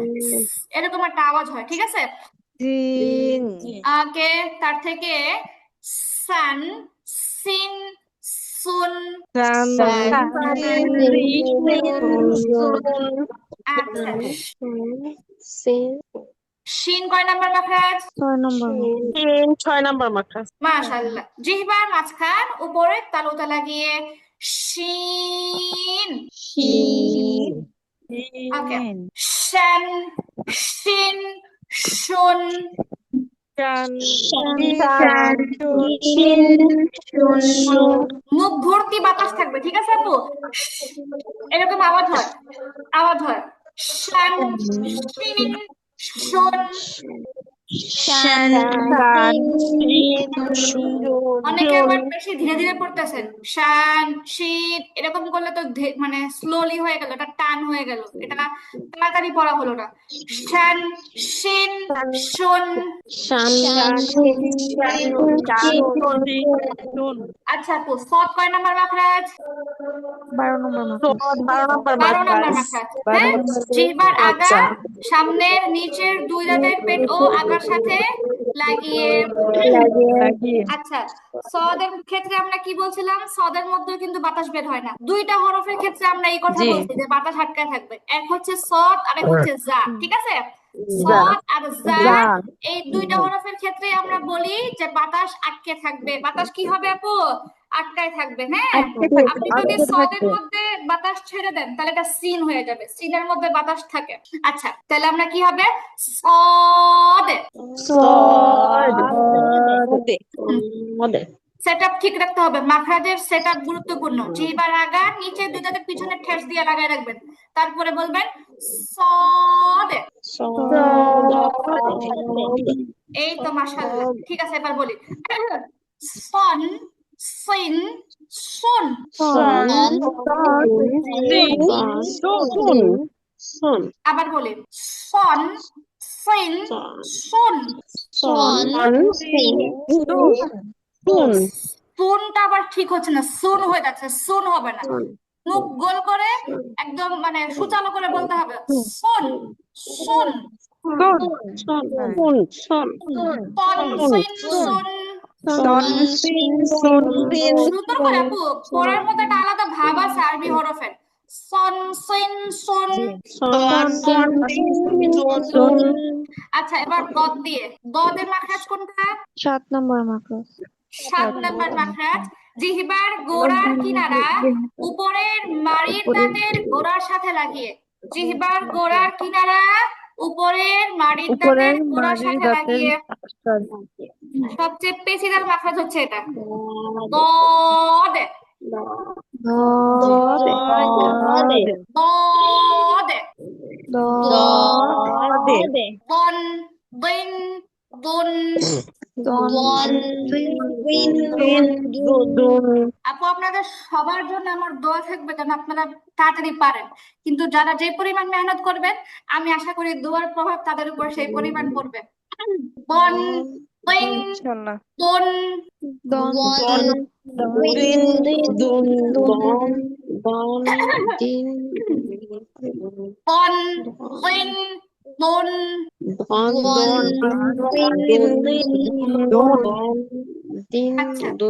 এরকম একটা আওয়াজ হয়, ঠিক আছে? সিন আগে তার থেকে সান, সিন, সুন। সান আচ্ছা, শিন কয় নাম্বার মাখরাজ? 6 নম্বর মাখরাজ। মাশাআল্লাহ। জিহ্বার মাঝখান উপরে তালুতে লাগিয়ে শিন। ওকে শিন শান শিন শুন শান শান শিন শুন মুখ ভর্তি বাতাস থাকবে, ঠিক আছে আপু? এরকম আওয়াজ হয়, আওয়াজ হয় শান শিন শুন। শান শান শুন অনেকে আবার বেশি ধীরে ধীরে পড়তেছেন, শান শীত এরকম করলে তো মানে স্লোলি হয়ে গেল, এটা টান হয়ে গেল, এটা তাড়াতাড়ি পড়া হলো না। শান শিন শুন। শান শান শিন শুন। আচ্ছা আপু, সৎ কয় নাম্বার মাখরাজ? 12 নম্বর মাখরাজ। 12 নম্বর 12 নাম্বার মাখরাজ। মাখরাজ। 12 হ্যাঁ, নম্বর জিহ্বার আগা আচ্ছা সামনের নিচের দুই দাঁতের পেট ও আগার সাথে লাগিয়ে। লাগিয়ে আচ্ছা, সদের ক্ষেত্রে আমরা কি বলছিলাম? সদের মধ্যে কিন্তু বাতাস বের হয় না। দুইটা হরফের ক্ষেত্রে আমরা এই কথা জি বলছি যে বাতাস আটকায় থাকবে, এক হচ্ছে সদ আর এক হচ্ছে জা, ঠিক আছে? যা সদ আর জা যা এই দুইটা হরফের ক্ষেত্রে আমরা বলি যে বাতাস আটকে থাকবে। বাতাস কি হবে আপু? আটকায় থাকবে। হ্যাঁ, আপনি যদি আটকে সদের থাকবে। মধ্যে বাতাস ছেড়ে দেন তাহলে এটা সিন হয়ে যাবে, সিনের মধ্যে বাতাস থাকে। আচ্ছা, তাহলে আমরা কি হবে? সদ। সেটআপ ঠিক রাখতে হবে, মাখরাজের সেটআপ গুরুত্বপূর্ণ। জিহ্বার আগা নিচে দুই দাঁতের পিছনে ঠেস দিয়ে লাগায় রাখবেন, তারপরে বলবেন সদ। এই তো মাশাআল্লাহ, ঠিক আছে। এবার বলি সন সিন শুন। শুন আবার বলি সন সিন শুন। শুন শুনটা আবার ঠিক হচ্ছে না, সুন হয়ে যাচ্ছে, সুন হবে না। মুখ গোল করে একদম মানে সুচালো করে বলতে হবে, শুন শুন। তন সিন শুন। সুন্দর করে আপু, পড়ার মধ্যে একটা আলাদা ভাব আছে আরবি হরফের। সন সিন শুন। আচ্ছা, এবার দদ দিয়ে, দদের মাখরাজ কোনটা? 7 নম্বর মাখরাজ 7 নাম্বার মাখরাজ। জিহ্বার গোড়ার কিনারা উপরের মাড়ির দাঁতের গোড়ার সাথে লাগিয়ে। জিহ্বার গোড়ার কিনারা উপরের মাড়ির দাঁতের গোড়ার সাথে লাগিয়ে। সবচেয়ে পেশিদার মাখরাজ হচ্ছে এটা, দদ। দদ। দন দিন দুন। আপু, আপনাদের সবার জন্য আমার দোয়া থাকবে, কারণ আপনারা তাড়াতাড়ি পারেন, কিন্তু যারা যে পরিমাণ মেহনত করবেন আমি আশা করি দোয়ার প্রভাব তাদের উপর সেই পরিমাণ পড়বে। বন দিন ইনশাআল্লাহ। দুন। বন দিন দুন। আচ্ছা, ত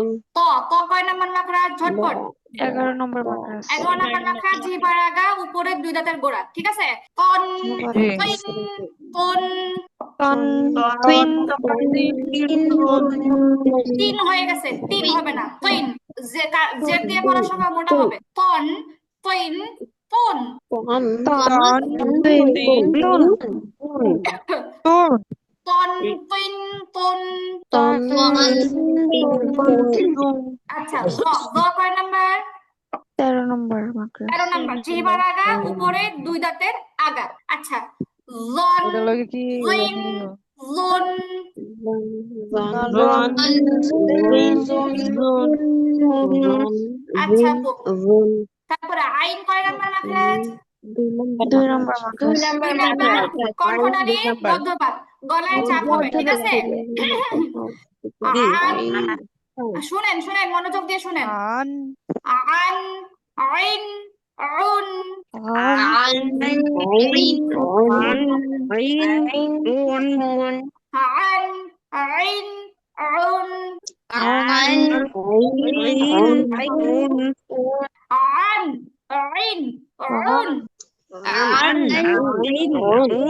ত কয় নাম্বার মাখরাজ? ঝটপট। 11 নম্বর মাখরাজ। 11 নাম্বার মাখরাজ। জিহ্বার আগা উপরের দুই দাঁতের গোড়া, ঠিক আছে? কন জি। তিন তুন। তিন হয়ে গেছে, তিন হবে না, তিন। জের দিয়ে পড়ার সময় মোটা হবে। তন তিন তুন। তন তিন তুন। আচ্ছা, গ কয় নাম্বার? 13 নম্বর মাখরাজ 13 নাম্বার। জিহ্বার আগা উপরে দুই দাঁতের আগা। আচ্ছা, লন ওটার লগে কি লিন লুন। আচ্ছা আপু, তারপরে আইন কয় নাম্বার মাখরাজ? 2 নম্বর মাখরাজ 2 নাম্বার। কণ্ঠনালী মধ্যপাত, গলায় চাপ হবে, ঠিক আছে? আন, শুনেন শুনেন, মনোযোগ দিয়ে শুনেন। আন আন আইন উন। আন আইন উন। আন আইন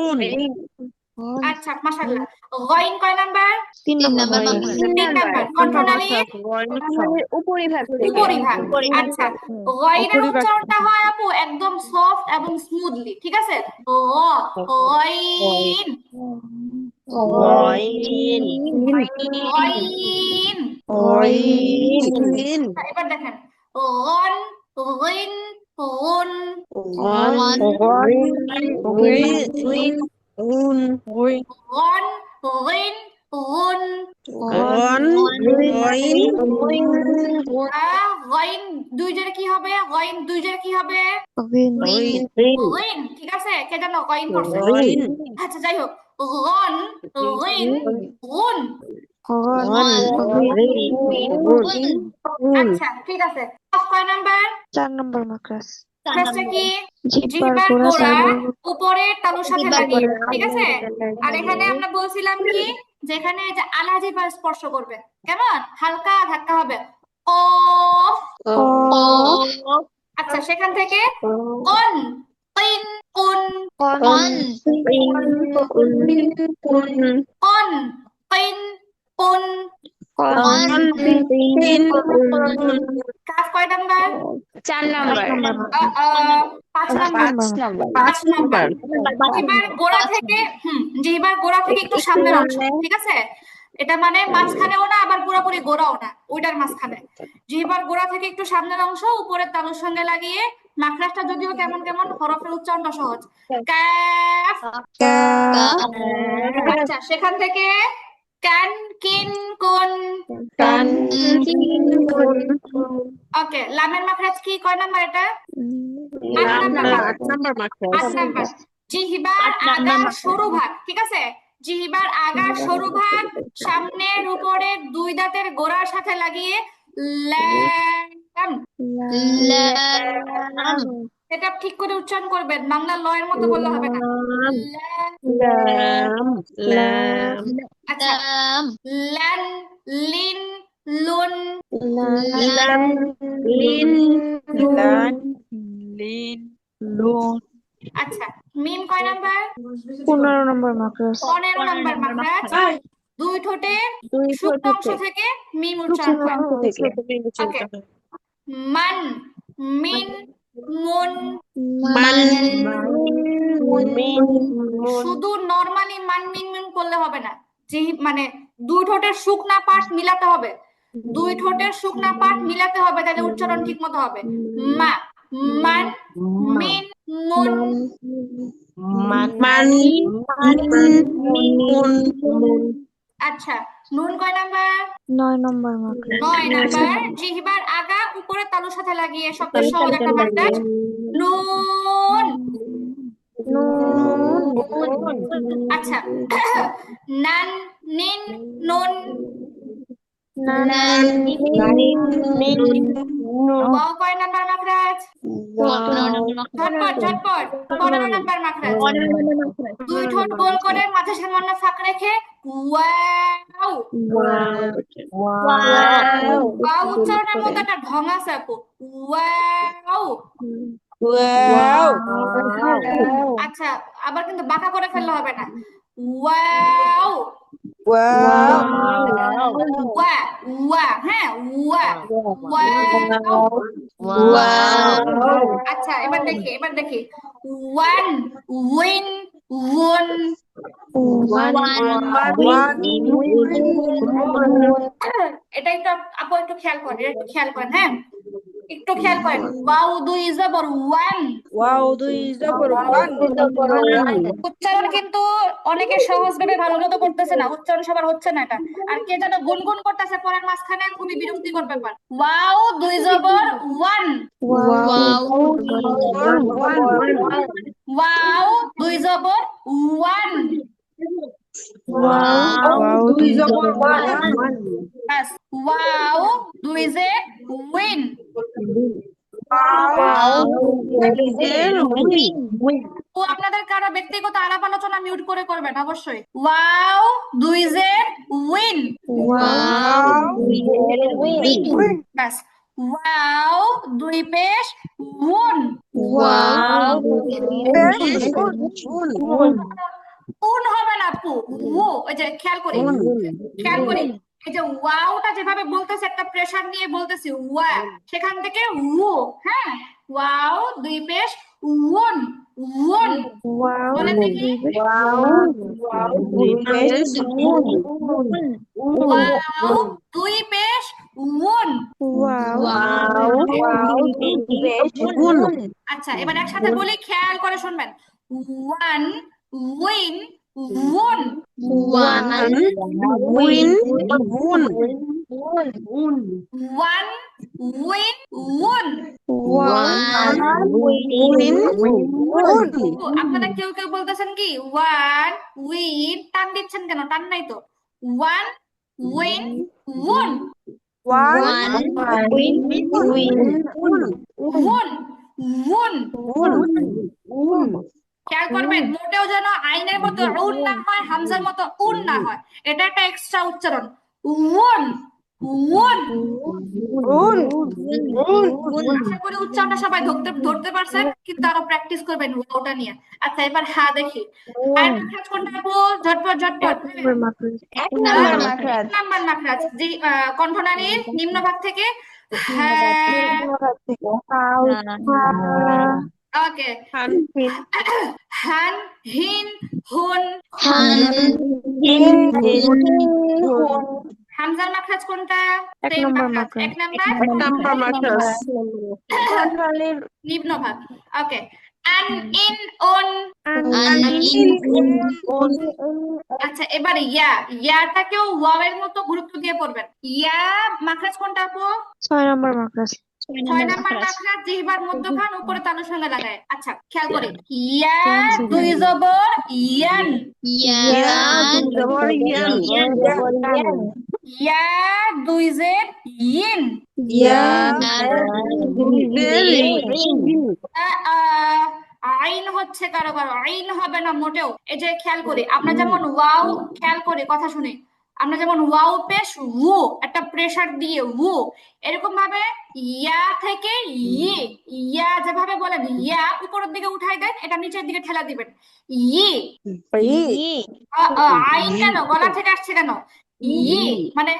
উন। আচ্ছা মাশাআল্লাহ। গইন কয় নাম্বার? 3 তিন নম্বর নাম্বার মাখরাজ। 3 নাম্বার। কণ্ঠনালীর আমাদের উপরিভাগ থেকে উপরিভাগ। আচ্ছা গইনের উপরিভাগ উচ্চারণটা হয় আপু একদম সফট এবং স্মুথলি, ঠিক আছে? গইন গইন গইন। গইন এবার দেখেন গন গইন গুন গন গুন গন গইন গুন গন গইন গইন দুই জোরে কি হবে? গইন দুই জোরে কি হবে? গইন, ঠিক আছে? কে জানো গইন করছে? গইন আচ্ছা যাই হোক, গন গইন গুন। আচ্ছা ঠিক আছে। কফ কয় নাম্বার? 4 নম্বর মাখরাজ। মাখরাজটা কি? জিহ্বার জিহ্বার গোড়া গোড়া সামনের উপরে তালুর সাথে জিহ্বার লাগিয়ে, গোড়া। ঠিক আছে? আর এখানে আমরা বলছিলাম কি যে এখানে এই যে আলা জিহ্বা স্পর্শ করবে, কেমন হালকা ধাক্কা হবে। কফ। কফ আচ্ছা সেখান থেকে কোন কিন কুন কন কোন কিন কুন। কাফ কয় নাম্বার? 4 নম্বর 5 নাম্বার। 5 নাম্বার। জিহ্বার গোড়া থেকে জিহ্বার গোড়া থেকে একটু সামনের অংশ, ঠিক আছে? এটা মানে মাঝখানেও না আবার পুরোপুরি গোড়াও না, ওইটার মাঝখানে। জিহ্বার গোড়া থেকে একটু সামনের অংশ উপরের তালুর সঙ্গে লাগিয়ে মাখরাজটা যদিও কেমন কেমন, হরফের উচ্চারণটা সহজ। কাফ। আচ্ছা সেখান থেকে কান কিন কুন। ওকে লামের মাখরাজ কি কয় নাম্বার এটা? 8 নাম্বার। 8 নাম্বার মাখরাজ 8 নাম্বার। জিহ্বার আগার সরু ভাগ, ঠিক আছে? জিহ্বার আগার সরু ভাগ সামনের উপরের দুই দাঁতের গোড়ার সাথে লাগিয়ে ল্যাম। লাম এটা ঠিক করে উচ্চারণ করবেন, বাংলা লয়ের মতো বললে হবে না। লাম লাম আচ্ছা লাম ল্যান লিন লুন। লাম লিন লান লিন লুন। আচ্ছা মিম কয় নাম্বার? 15 নম্বর মাখরাজ। 15 নাম্বার মাখরাজ। দুই ঠোঁটের শুকনো অংশ থেকে মিম উচ্চারণ হয়। ওকে মান মিন মুন। মান মিন শুধু নরমালি মান মিন মুন করলে হবে না, যে মানে দুই ঠোঁটের শুকনা পাঠ মিলাতে হবে, দুই ঠোঁটের শুকনা পাঠ মিলাতে হবে, তাহলে উচ্চারণ ঠিক মতো হবে। মা মান মিন মুন। মান মুন আচ্ছা নুন কয় নাম্বার? 9 নম্বর মাখরাজ। 9 নাম্বার। জিহ্বার আগা উপরে তালুর সাথে লাগিয়ে শব্দের সহজ একটা মাখরাজ নুন। আচ্ছা নান নিন নুন। ওয়াও কয় নাম্বার মাখরাজ? ঝটপট ঝটপট। 15 নাম্বার মাখরাজ। দুই ঠোঁট গোল করে মাঝে সামান্য ফাঁক রেখে ওয়াও। ওয়াও উচ্চারণের মধ্যে একটা ঢং আছে আপু। ওয়াও। আচ্ছা আবার কিন্তু বাঁকা করে ফেললে হবে না। ওয়াও ওয়া ওয়া হ্যাঁ ওয়া ওয়াও। আচ্ছা এবার দেখি ওয়ান উইন উন। এটা একটু আপু একটু খেয়াল করেন, হ্যাঁ একটু খেয়াল করেন। ওয়াও দুই জবর ওয়ান। উচ্চারণ কিন্তু অনেকে সহজ ভাবে ভালো মতো করতেছে না, উচ্চারণ সবার হচ্ছে না এটা। আর কে যেন গুনগুন করতেছে পরের মাঝখানে, খুবই বিরক্তিকর ব্যাপার। ওয়াও দুই জবর ওয়ান। ওয়াও দুই জবর ওয়ান। ব্যাস। ওয়াও দুই জে উইন। ও আপনাদের কারো ব্যক্তিগত আলাপ আলোচনা মিউট করে করবেন অবশ্যই। ওয়াও দুই জে উইন। ব্যাস। ওয়াও দুই পেশ উন। উন হবে না আপু, ও ওই যে খেয়াল করি, এই যে ওয়াওটা যেভাবে বলতেছে একটা প্রেসার নিয়ে বলতেছি ওয়া, সেখান থেকে ও, হ্যাঁ, ওয়াও দুই পেশ উন, উন, ওয়াও বলেন দেখি, দুই পেশ ওয়াও দুই পেশ উন। ওয়াও দুই পেশ আচ্ছা এবার একসাথে বলি, খেয়াল করে শুনবেন, ওয়ান, উইন, উন, ওয়ান, ওয়ান, উইন, উন। ওয়ান, আপনারা কেউ কেউ বলতেছেন কি ওয়ান উইন, টান দিচ্ছেন কেন? টান নাই তো। ওয়ান উইন উন, ওয়ান, উন, উন। খেয়াল করবেন মোটেও যেন আইনের মতো উন না হয়, হামজার মতো উন না হয়, এটা একটা এক্সট্রা উচ্চারণ। উন, উন। আশা করি উচ্চারণটা সবাই ধরতে ধরতে পারছেন, কিন্তু আরো প্র্যাকটিস করবেন ওটা নিয়ে। আচ্ছা এবার হা দেখি, হায়ের মাখরাজ কোনটা আপু? ঝটপট ঝটপট। নম্বর মাকড়াস এক নাম্বার এক মাখরাজ নাম্বার মাখরাজ, যে কণ্ঠনালীর নিম্নভাগ থেকে হ্যাঁ। ওকে, হান, হিন, হুন। হান, হামজার মাখরাজ কোনটা? এক সেম নম্বর মাখরাজ, এক নাম্বার নাম্বার মাকড়াস কণ্ঠনালীর নিম্নভাগ। ওকে, আন, ইন, উন। আন, ইন, আচ্ছা এবার ইয়া, ইয়াটাকেও ওয়াও এর মতো গুরুত্ব দিয়ে পড়বেন। ইয়া মাখরাজ কোনটা আপু? 6 নম্বর মাকড়াস 6 নাম্বার মাখরাজ, জিহ্বার মধ্যখান উপরে তালুর সঙ্গে লাগায়। আচ্ছা খেয়াল করি, ইয়া দুই জবর ইয়ান, ইয়া, ইয়া দুই জের ইন, আইন হচ্ছে কারো কারো, আইন হবে না মোটেও। এই যে খেয়াল করি, আমরা যেমন ওয়াও, খেয়াল করে কথা শুনে, আমরা যেমন ওয়াও পেশ ও, একটা প্রেসার দিয়ে ও, এরকম ভাবে ইয়া থেকে ইয়ে, ইয়া যেভাবে বলেন ইয়া উপরের দিকে উঠাই দেন, এটা নিচের দিকে ঠেলা দিবেন, ইয়ে। আইন কেন গলা থেকে আসছে কেন? ইয়ে মানে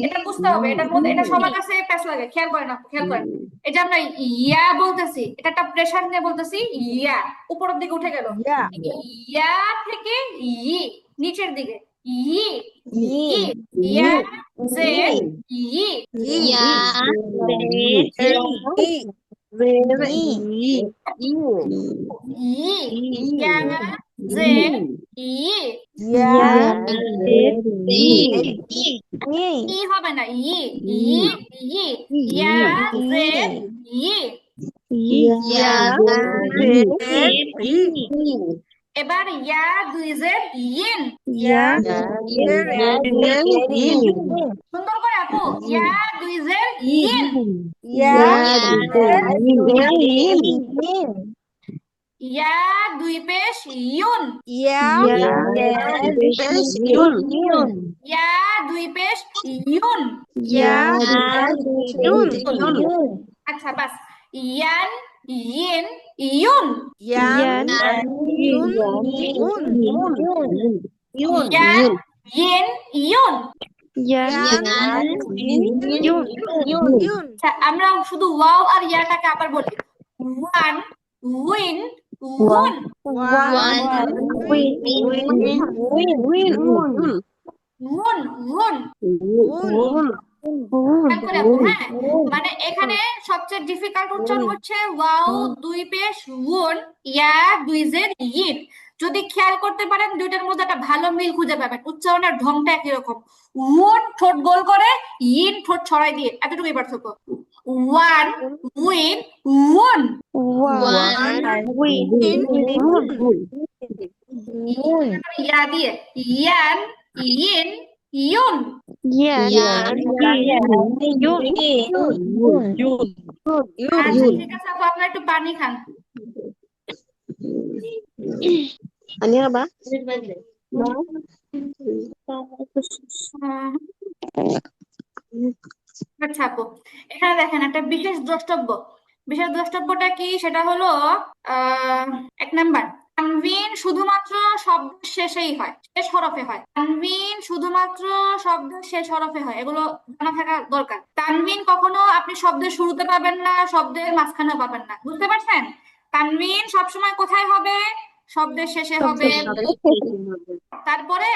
এটা বুঝতে হবে, এটার মধ্যে এটা সবার কাছে প্যাচ লাগে। খেয়াল করেন আপু, খেয়াল করেন, এই যে আমরা ইয়া বলতেছি, এটা একটা প্রেসার নিয়ে বলতেছি, ইয়া উপরের দিকে উঠে গেল, ইয়া থেকে ইয়ে নিচের দিকে, ইয়ে, ইয়ে, ইয়া জে ইয়ে, ইয়া, ইয়ে, ইয়া জে ইয়ে, ই হবে না, ই, ই, ই, ইয়া জে ইয়ে। ইয়া, এবার ইয়া দুই জের ইন, সুন্দর করে আপু, ইয়া দুই জের ইন, ইয়া দুই পেশ ইউন, ইয়া দুই পেশ ইউন। আচ্ছা বাস, ইয়ান, ইয়েন, ইউন, ইয়ান, ইয়েন, ইউন। আচ্ছা আমরা শুধু ওয়াও আর ইয়াটাকে আবার বলি, ওয়ান, উইন, উন, উন, উন। খেয়াল করে আপু, হ্যাঁ, মানে এখানে সবচেয়ে ডিফিকাল্ট উচ্চারণ হচ্ছে ওয়াও দুই পেশ উন, ইয়া দুই জের ইন। যদি খেয়াল করতে পারেন দুইটার মধ্যে একটা ভালো মিল খুঁজে পাবেন, উচ্চারণের ঢংটা একই রকম। উন ঠোঁট গোল করে, ইন ঠোঁট ছড়াই দিয়ে, এতটুকুই পার্থক্য। ওয়ান উইন উন, ইয়া দিয়ে ইয়ান, ইন, ইউন। আচ্ছা ঠিক আছে আপু, আপনারা একটু পানি খান। আচ্ছা আপু, এখানে দেখেন একটা বিশেষ দ্রষ্টব্য, বিশেষ দ্রষ্টব্যটা কি? সেটা হলো এক নাম্বার, তানভিন শুধুমাত্র শব্দের শেষেই হয়, শেষ হরফে হয়। তানভিন শুধুমাত্র শব্দের শেষ হরফে হয়, এগুলো জানা থাকা দরকার। তানভিন কখনো আপনি শব্দের শুরুতে পাবেন না, শব্দের মাঝখানে পাবেন না, বুঝতে পারছেন? তানভিন সবসময় কোথায় হবে? শব্দের শেষে হবে। তারপরে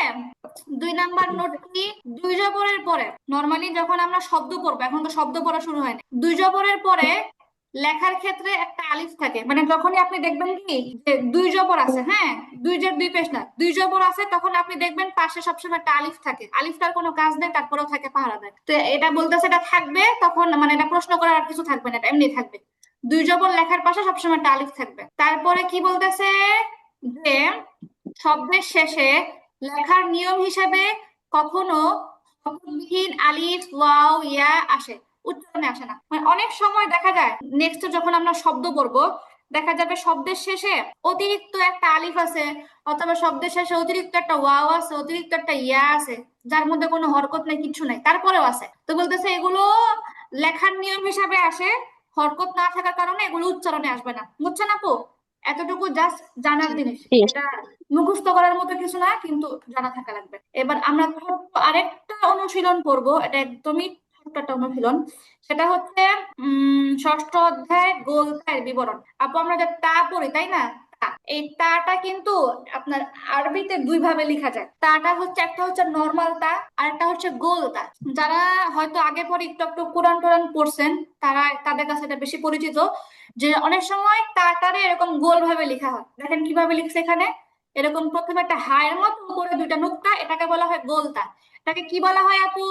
2 নাম্বার নোট কি? 2 জবরের পরে নরমালি যখন আমরা শব্দ পড়বো, এখন তো শব্দ পড়া শুরু হয়নি, 2 জবরের পরে লেখার ক্ষেত্রে একটা আলিফ থাকে। মানে যখনই আপনি দেখবেন কি যে 2 জবর আছে, হ্যাঁ 2 জের 2 পেশ না, 2 জবর আছে, তখন আপনি দেখবেন পাশে সবসময় একটা আলিফ থাকে। আলিফটার কোনো কাজ নেই, তারপরেও থাকে, পাহারা দেয়। তো এটা বলতেছে এটা থাকবে, তখন মানে এটা প্রশ্ন করার আর কিছু থাকবে না, এটা এমনি থাকবে। 2 জবর লেখার পাশে সবসময় একটা আলিফ থাকবে। তারপরে কি বলতেছে যে শব্দের শেষে লেখার নিয়ম হিসাবে কখনো হরফবিহীন আলিফ ওয়াও ইয়া আসে, উচ্চারণে আসে না। মানে অনেক সময় দেখা যায় নেক্সট যখন আমরা শব্দ পড়বো, দেখা যাবে শব্দের শেষে অতিরিক্ত একটা আলিফ আছে, অথবা শব্দের শেষে অতিরিক্ত একটা ওয়াও আছে, অতিরিক্ত একটা ইয়া আছে, যার মধ্যে কোনো হরকত নেই, কিছু নাই, তারপরেও আছে। তো বলতেছে এগুলো লেখার নিয়ম হিসাবে আসে, হরকত না থাকার কারণে এগুলো উচ্চারণে আসবে না। বুঝছেন আপু? এতটুকু জাস্ট জানার জিনিস, এটা মুখস্থ করার মতো কিছু না, কিন্তু জানা থাকা লাগবে। এবার আমরা ছোট্ট আরেকটা অনুশীলন করবো, এটা একদমই ছোট্ট একটা অনুশীলন। সেটা হচ্ছে ষষ্ঠ অধ্যায় গোলতার বিবরণ। আপু আমরা যে তা পড়ি তাই না, তা, এই তাটা কিন্তু আপনার আরবিতে 2 ভাবে লেখা যায়। তাটা হচ্ছে, একটা হচ্ছে নর্মাল তা, আর একটা হচ্ছে গোল তা। যারা হয়তো আগে পরে একটু একটু কোরআন টোরান পড়ছেন, তারা তাদের কাছে এটা বেশি পরিচিত, যে অনেক সময় তাটারে এরকম গোল ভাবে লেখা হয়। দেখেন কিভাবে লিখছে এখানে, এরকম প্রথমে একটা হায়ের মতো, উপরে 2টা নুক্তা, এটাকে বলা হয় গোলতা। এটাকে কি বলা হয় আপু?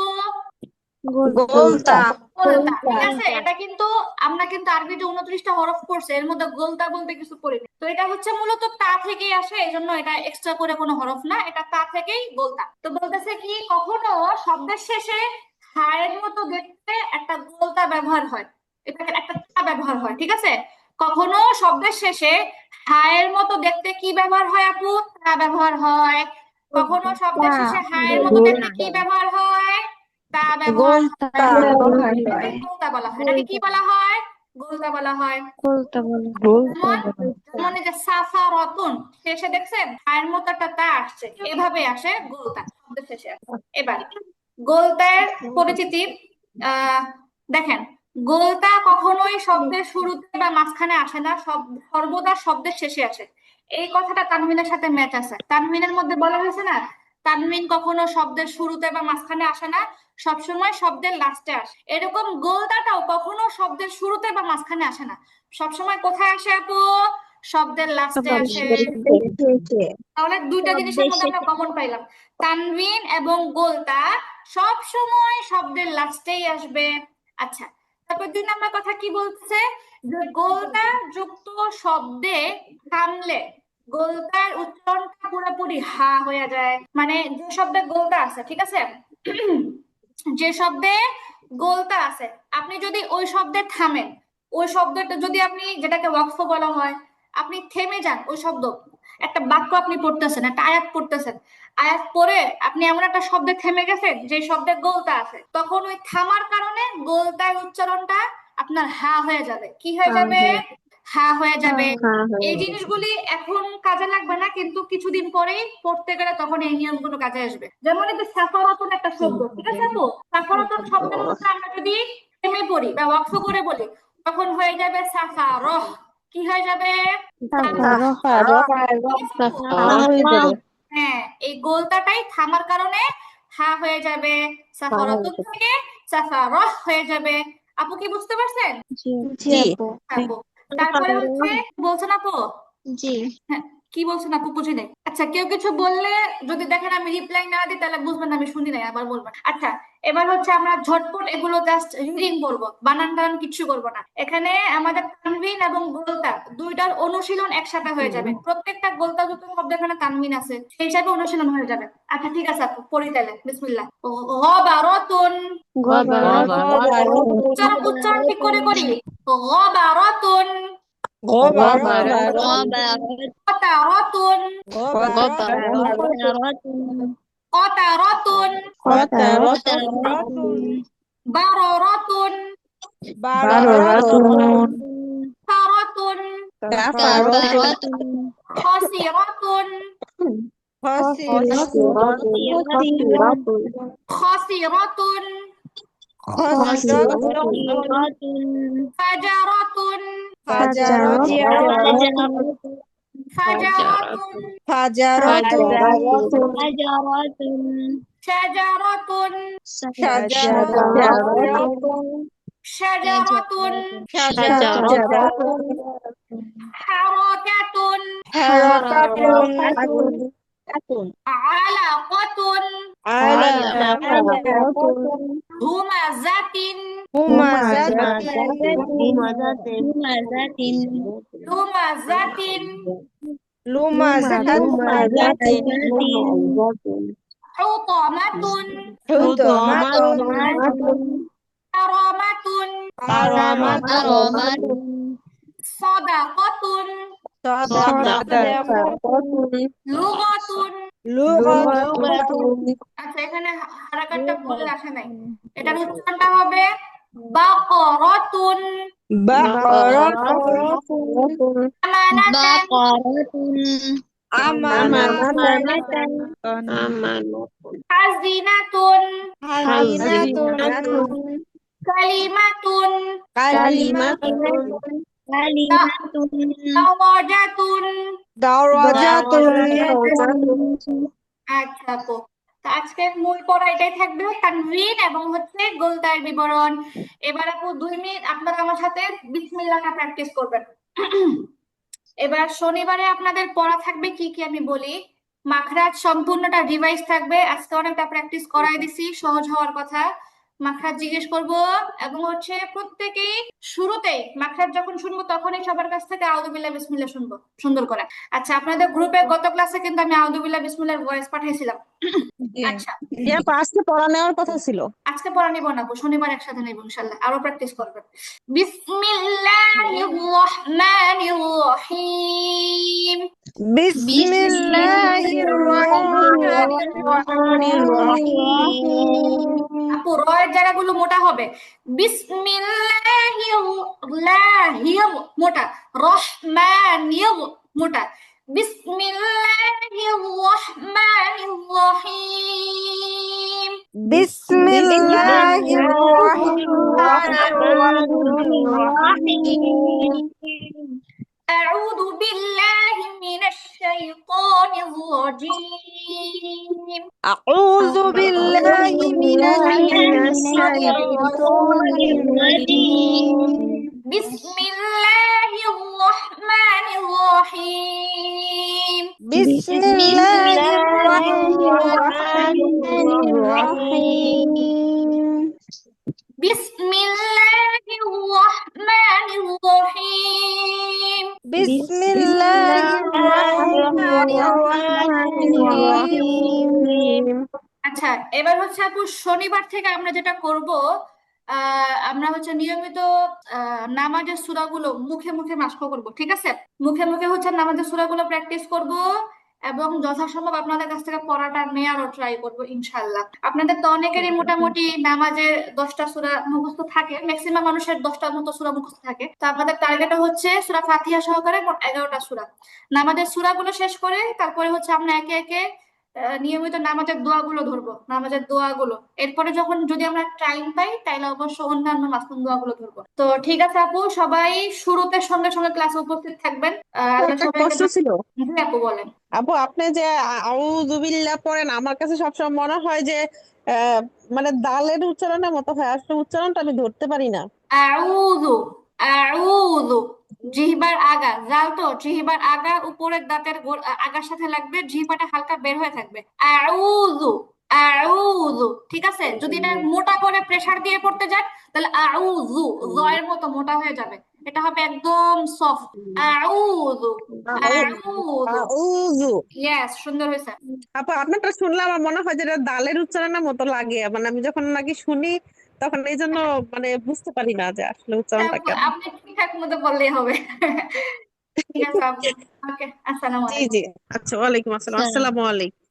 গোলতা। গোলতা, ঠিক আছে। এটা কিন্তু আমরা কিন্তু আরবিতে 29টা হরফ পড়ছে, এর মধ্যে গোলতা বলতে কিছু পড়িনি। তো এটা হচ্ছে মূলত তা থেকেই আসে, এই জন্য এটা এক্সট্রা করে কোনো হরফ না, এটা তা থেকেই গোলতা। তো বলতেছে কি কখনো শব্দের শেষে হায়ের মতো দেখতে একটা গোলতা ব্যবহার হয়, এটা একটা তা ব্যবহার হয়, ঠিক আছে। কখনো শব্দের শেষে হায়ের মতো দেখতে কি ব্যবহার হয় আপু? তা ব্যবহার হয়। কখনো শব্দের শেষে হায়ের মতো দেখতে কি ব্যবহার হয়? তা ব্যবহার গোলতা। হয়, এটাকে গোলতা বলা হয়। এটাকে কি বলা হয়? গোলতা বলা হয়। যেমন যেমন এই যে সাফারাতুন, শেষে দেখছেন হায়ের মতো একটা তা আসছে, এভাবে আসে গোলতা, শব্দের শেষে আসে। এবার গোলতার পরিচিতি দেখেন, গোলতা কখনোই শব্দের শুরুতে বা মাঝখানে আসে না, সর্বদা শব্দের শেষে আসে। এই কথাটা তানভিনের সাথে ম্যাচ আছে। তানভিনের মধ্যে বলা হয়েছে না, তানভিন কখনো শব্দের শুরুতে বা মাঝখানে আসে না, সবসময় শব্দের লাস্টে আসে। এরকম গোলতাটাও কখনো শব্দের শুরুতে বা মাঝখানে আসে না, সবসময় কোথায় আসে আপু? শব্দের লাস্টে আসে। তাহলে 2টা জিনিসের মধ্যে আমরা কমন পাইলাম, তানভিন এবং গোলতা সব সময় শব্দের লাস্টেই আসবে। আচ্ছা, তারপর 2 নাম্বার কথা কি বলছে, যে গোলতা যুক্ত শব্দে থামলে গোলতার উচ্চারণটা পুরোপুরি হা হয়ে যায়। মানে যে শব্দে গোলতা আছে, ঠিক আছে, যে শব্দে গোলতা আছে, আপনি যদি ওই শব্দে থামেন, ওই শব্দটা যদি আপনি, যেটাকে ওয়াকফ বলা হয়, আপনি থেমে যান, ওই শব্দ, একটা বাক্য আপনি পড়তেছেন, একটা আয়াত পড়তেছেন, আয়াত পড়ে আপনি এমন একটা শব্দে থেমে গেছেন যে শব্দে গোলতা আছে, তখন ওই থামার কারণে গোলতার উচ্চারণটা আপনার হা হয়ে যাবে। কি হয়ে যাবে? হা হয়ে যাবে। এই জিনিসগুলি এখন কাজে লাগবে না, কিন্তু কিছুদিন পরেই পড়তে গেলে তখন এই নিয়মগুলো কাজে আসবে। যেমন এই যে সাফারাতুন একটা শব্দ, ঠিক আছে আপু, সাফারাতুন শব্দের মধ্যে আমরা যদি থেমে পড়ি বা ওয়াকফ করে বলি, তখন হয়ে যাবে সাফারহ। কি হয়ে যাবে? হ্যাঁ, এই গোলতাটাই থামার কারণে হা হয়ে যাবে, সাফারাতুন থেকে সাফারহ হয়ে যাবে। আপু কি বুঝতে পারছেন? জি। আপু তারপরে হচ্ছে বলছেন আপু, জি হ্যাঁ কি বলছেন আপু বুঝি নাই। আচ্ছা, কেউ কিছু বললে যদি দেখেন আমি রিপ্লাই না দিই, তাহলে বুঝবেন আমি শুনি নাই, আবার বলবেন। আচ্ছা, এবার হচ্ছে আমরা ঝটপট এগুলো জাস্ট রিডিং করবো, বানান টানান কিচ্ছু করবো না। এখানে আমাদের তানভিন এবং গোলতা 2টার অনুশীলন একসাথে হয়ে যাবে, প্রত্যেকটা গোলতা যুক্ত শব্দ এখানে তানভিন আছে, সেই হিসাবে অনুশীলন হয়ে যাবে। আচ্ছা ঠিক আছে আপু, পড়ি তাহলে, বিসমিল্লাহ। গবারাতুন, উচ্চারণ ঠিক করে করি। গবারাতুন, قطرة قطرة بررة ثرة কাফারাতুন খাসিরাতুন خاسرة খাসিরাতুন ফাজারাতুন ফাজারাতুন শাজারাতুন শাজারাতুন হারাকাতুন আলাকাতুন হুমাজাতিন লুমাজাতিন হুতামাতুন হারামাতুন সাদাকাতুন লুগাতুন আচ্ছা এখানে হারাকাতটা ভুল আসে নাই, এটার উচ্চারণটা হবে বাকরাতুন আমানাতান হাজিনাতুন কালিমাতুন দাওয়াজাতুন আচ্ছা আপু, তো আজকের মূল পড়া এটাই থাকবে, তানভীন এবং হচ্ছে গোলতায়ের বিবরণ। এবার আপু 2 মিনিট আপনারা আমার সাথে বিসমিল্লাহটা প্র্যাকটিস করবেন। এবার শনিবারে আপনাদের পড়া থাকবে কি কি আমি বলি। মাখরাজ সম্পূর্ণটা রিভাইজ থাকবে, আজকে অনেকটা প্র্যাকটিস করাই দিছি, সহজ হওয়ার কথা। মাখরাজ জিজ্ঞেস করব এবং হচ্ছে প্রত্যেকেই শুরুতেই মাখরাজ যখন শুনবো তখনই সবার কাছ থেকে আউযুবিল্লাহ বিসমিল্লাহ শুনবো সুন্দর করে। আচ্ছা আপনাদের গ্রুপে গত ক্লাসে কিন্তু আমি আউযুবিল্লাহ বিসমিল্লাহর ভয়েস পাঠাইছিলাম। আচ্ছা আজকে পড়া নেওয়ার কথা ছিল। আজকে পড়া নিব না, শনিবার একসাথে নেব ইনশাআল্লাহ, আরো প্র্যাকটিস করবেন। বিসমিল্লাহির রহমানির রহিম আপু রয়ের জায়গাগুলো মোটা হবে। বিসমিল্লাহির মোটা, রহমানির মোটা, বিসমিল্লাহির রহমানির রহিম أعوذ بالله من الشيطان الرجيم بسم الله الرحمن الرحيم بسم الله الرحمن الرحيم আচ্ছা এবার হচ্ছে আপু শনিবার থেকে আমরা যেটা করব, আমরা হচ্ছে নিয়মিত নামাজের সূরাগুলো মুখে মুখে মাস্ক করব, ঠিক আছে? মুখে মুখে হচ্ছে নামাজের সূরাগুলো প্র্যাকটিস করব এবং যথাসম্ভব আপনাদের কাছ থেকে পড়াটা নেওয়ারও ট্রাই করবো ইনশাআল্লাহ। আপনাদের তো অনেকেরই মোটামুটি নামাজের 10টা সূরা মুখস্থ থাকে, ম্যাক্সিমাম মানুষের 10টার মতো সূরা মুখস্থ থাকে। তো আমাদের টার্গেট হচ্ছে সূরা ফাতিহা সহকারে মোট 11টা সূরা। নামাজের সূরাগুলো শেষ করে তারপরে হচ্ছে আমরা একে একে নিয়মিত নামাজের দোয়াগুলো ধরবো, নামাজের দোয়াগুলো। এরপরে যখন যদি আমরা টাইম পাই তাহলে অবশ্য অন্যান্য মাসুম দোয়াগুলো ধরবো। তো ঠিক আছে আপু, সবাই শুরুতে সঙ্গে সঙ্গে ক্লাসে উপস্থিত থাকবেন। আল্লাহ একটা সবাইকে প্রশ্ন ছিল। জি আপু বলেন। আপু আপনি যে আউযুবিল্লাহ পড়েন, আমার কাছে সবসময় মনে হয় যে মানে দালের উচ্চারণের মতো হয়, আসলে উচ্চারণটা আমি ধরতে পারি না। আউযু আউযু জিহ্বার আগা, জাল তো জিহ্বার আগা উপরের দাঁতের আগার সাথে লাগবে, জিহ্বাটা হালকা বের হয়ে থাকবে। আউযু আউযু, ঠিক আছে? যদি এটা মোটা করে প্রেসার দিয়ে পড়তে যান তাহলে আউযু জয়ের মতো মোটা হয়ে যাবে, এটা হবে একদম সফট। আউযু আউযু, আউযু। ইয়েস সুন্দর হয়েছে আপু আপনারটা শুনলে আমার মনে হয় যে এটা দালের উচ্চারণের মতো লাগে, মানে আমি যখন নাকি শুনি তখন এই জন্য মানে বুঝতে পারি না যে আসলে উচ্চারণটা কেমন। আপনি ঠিকঠাক মতো বললেই হবে। ঠিক আছে আপু, ওকে, আসসালামু জি আলাইকুম। জি, আচ্ছা, ওয়ালাইকুম আসসালাম, আসসালামু আলাইকুম।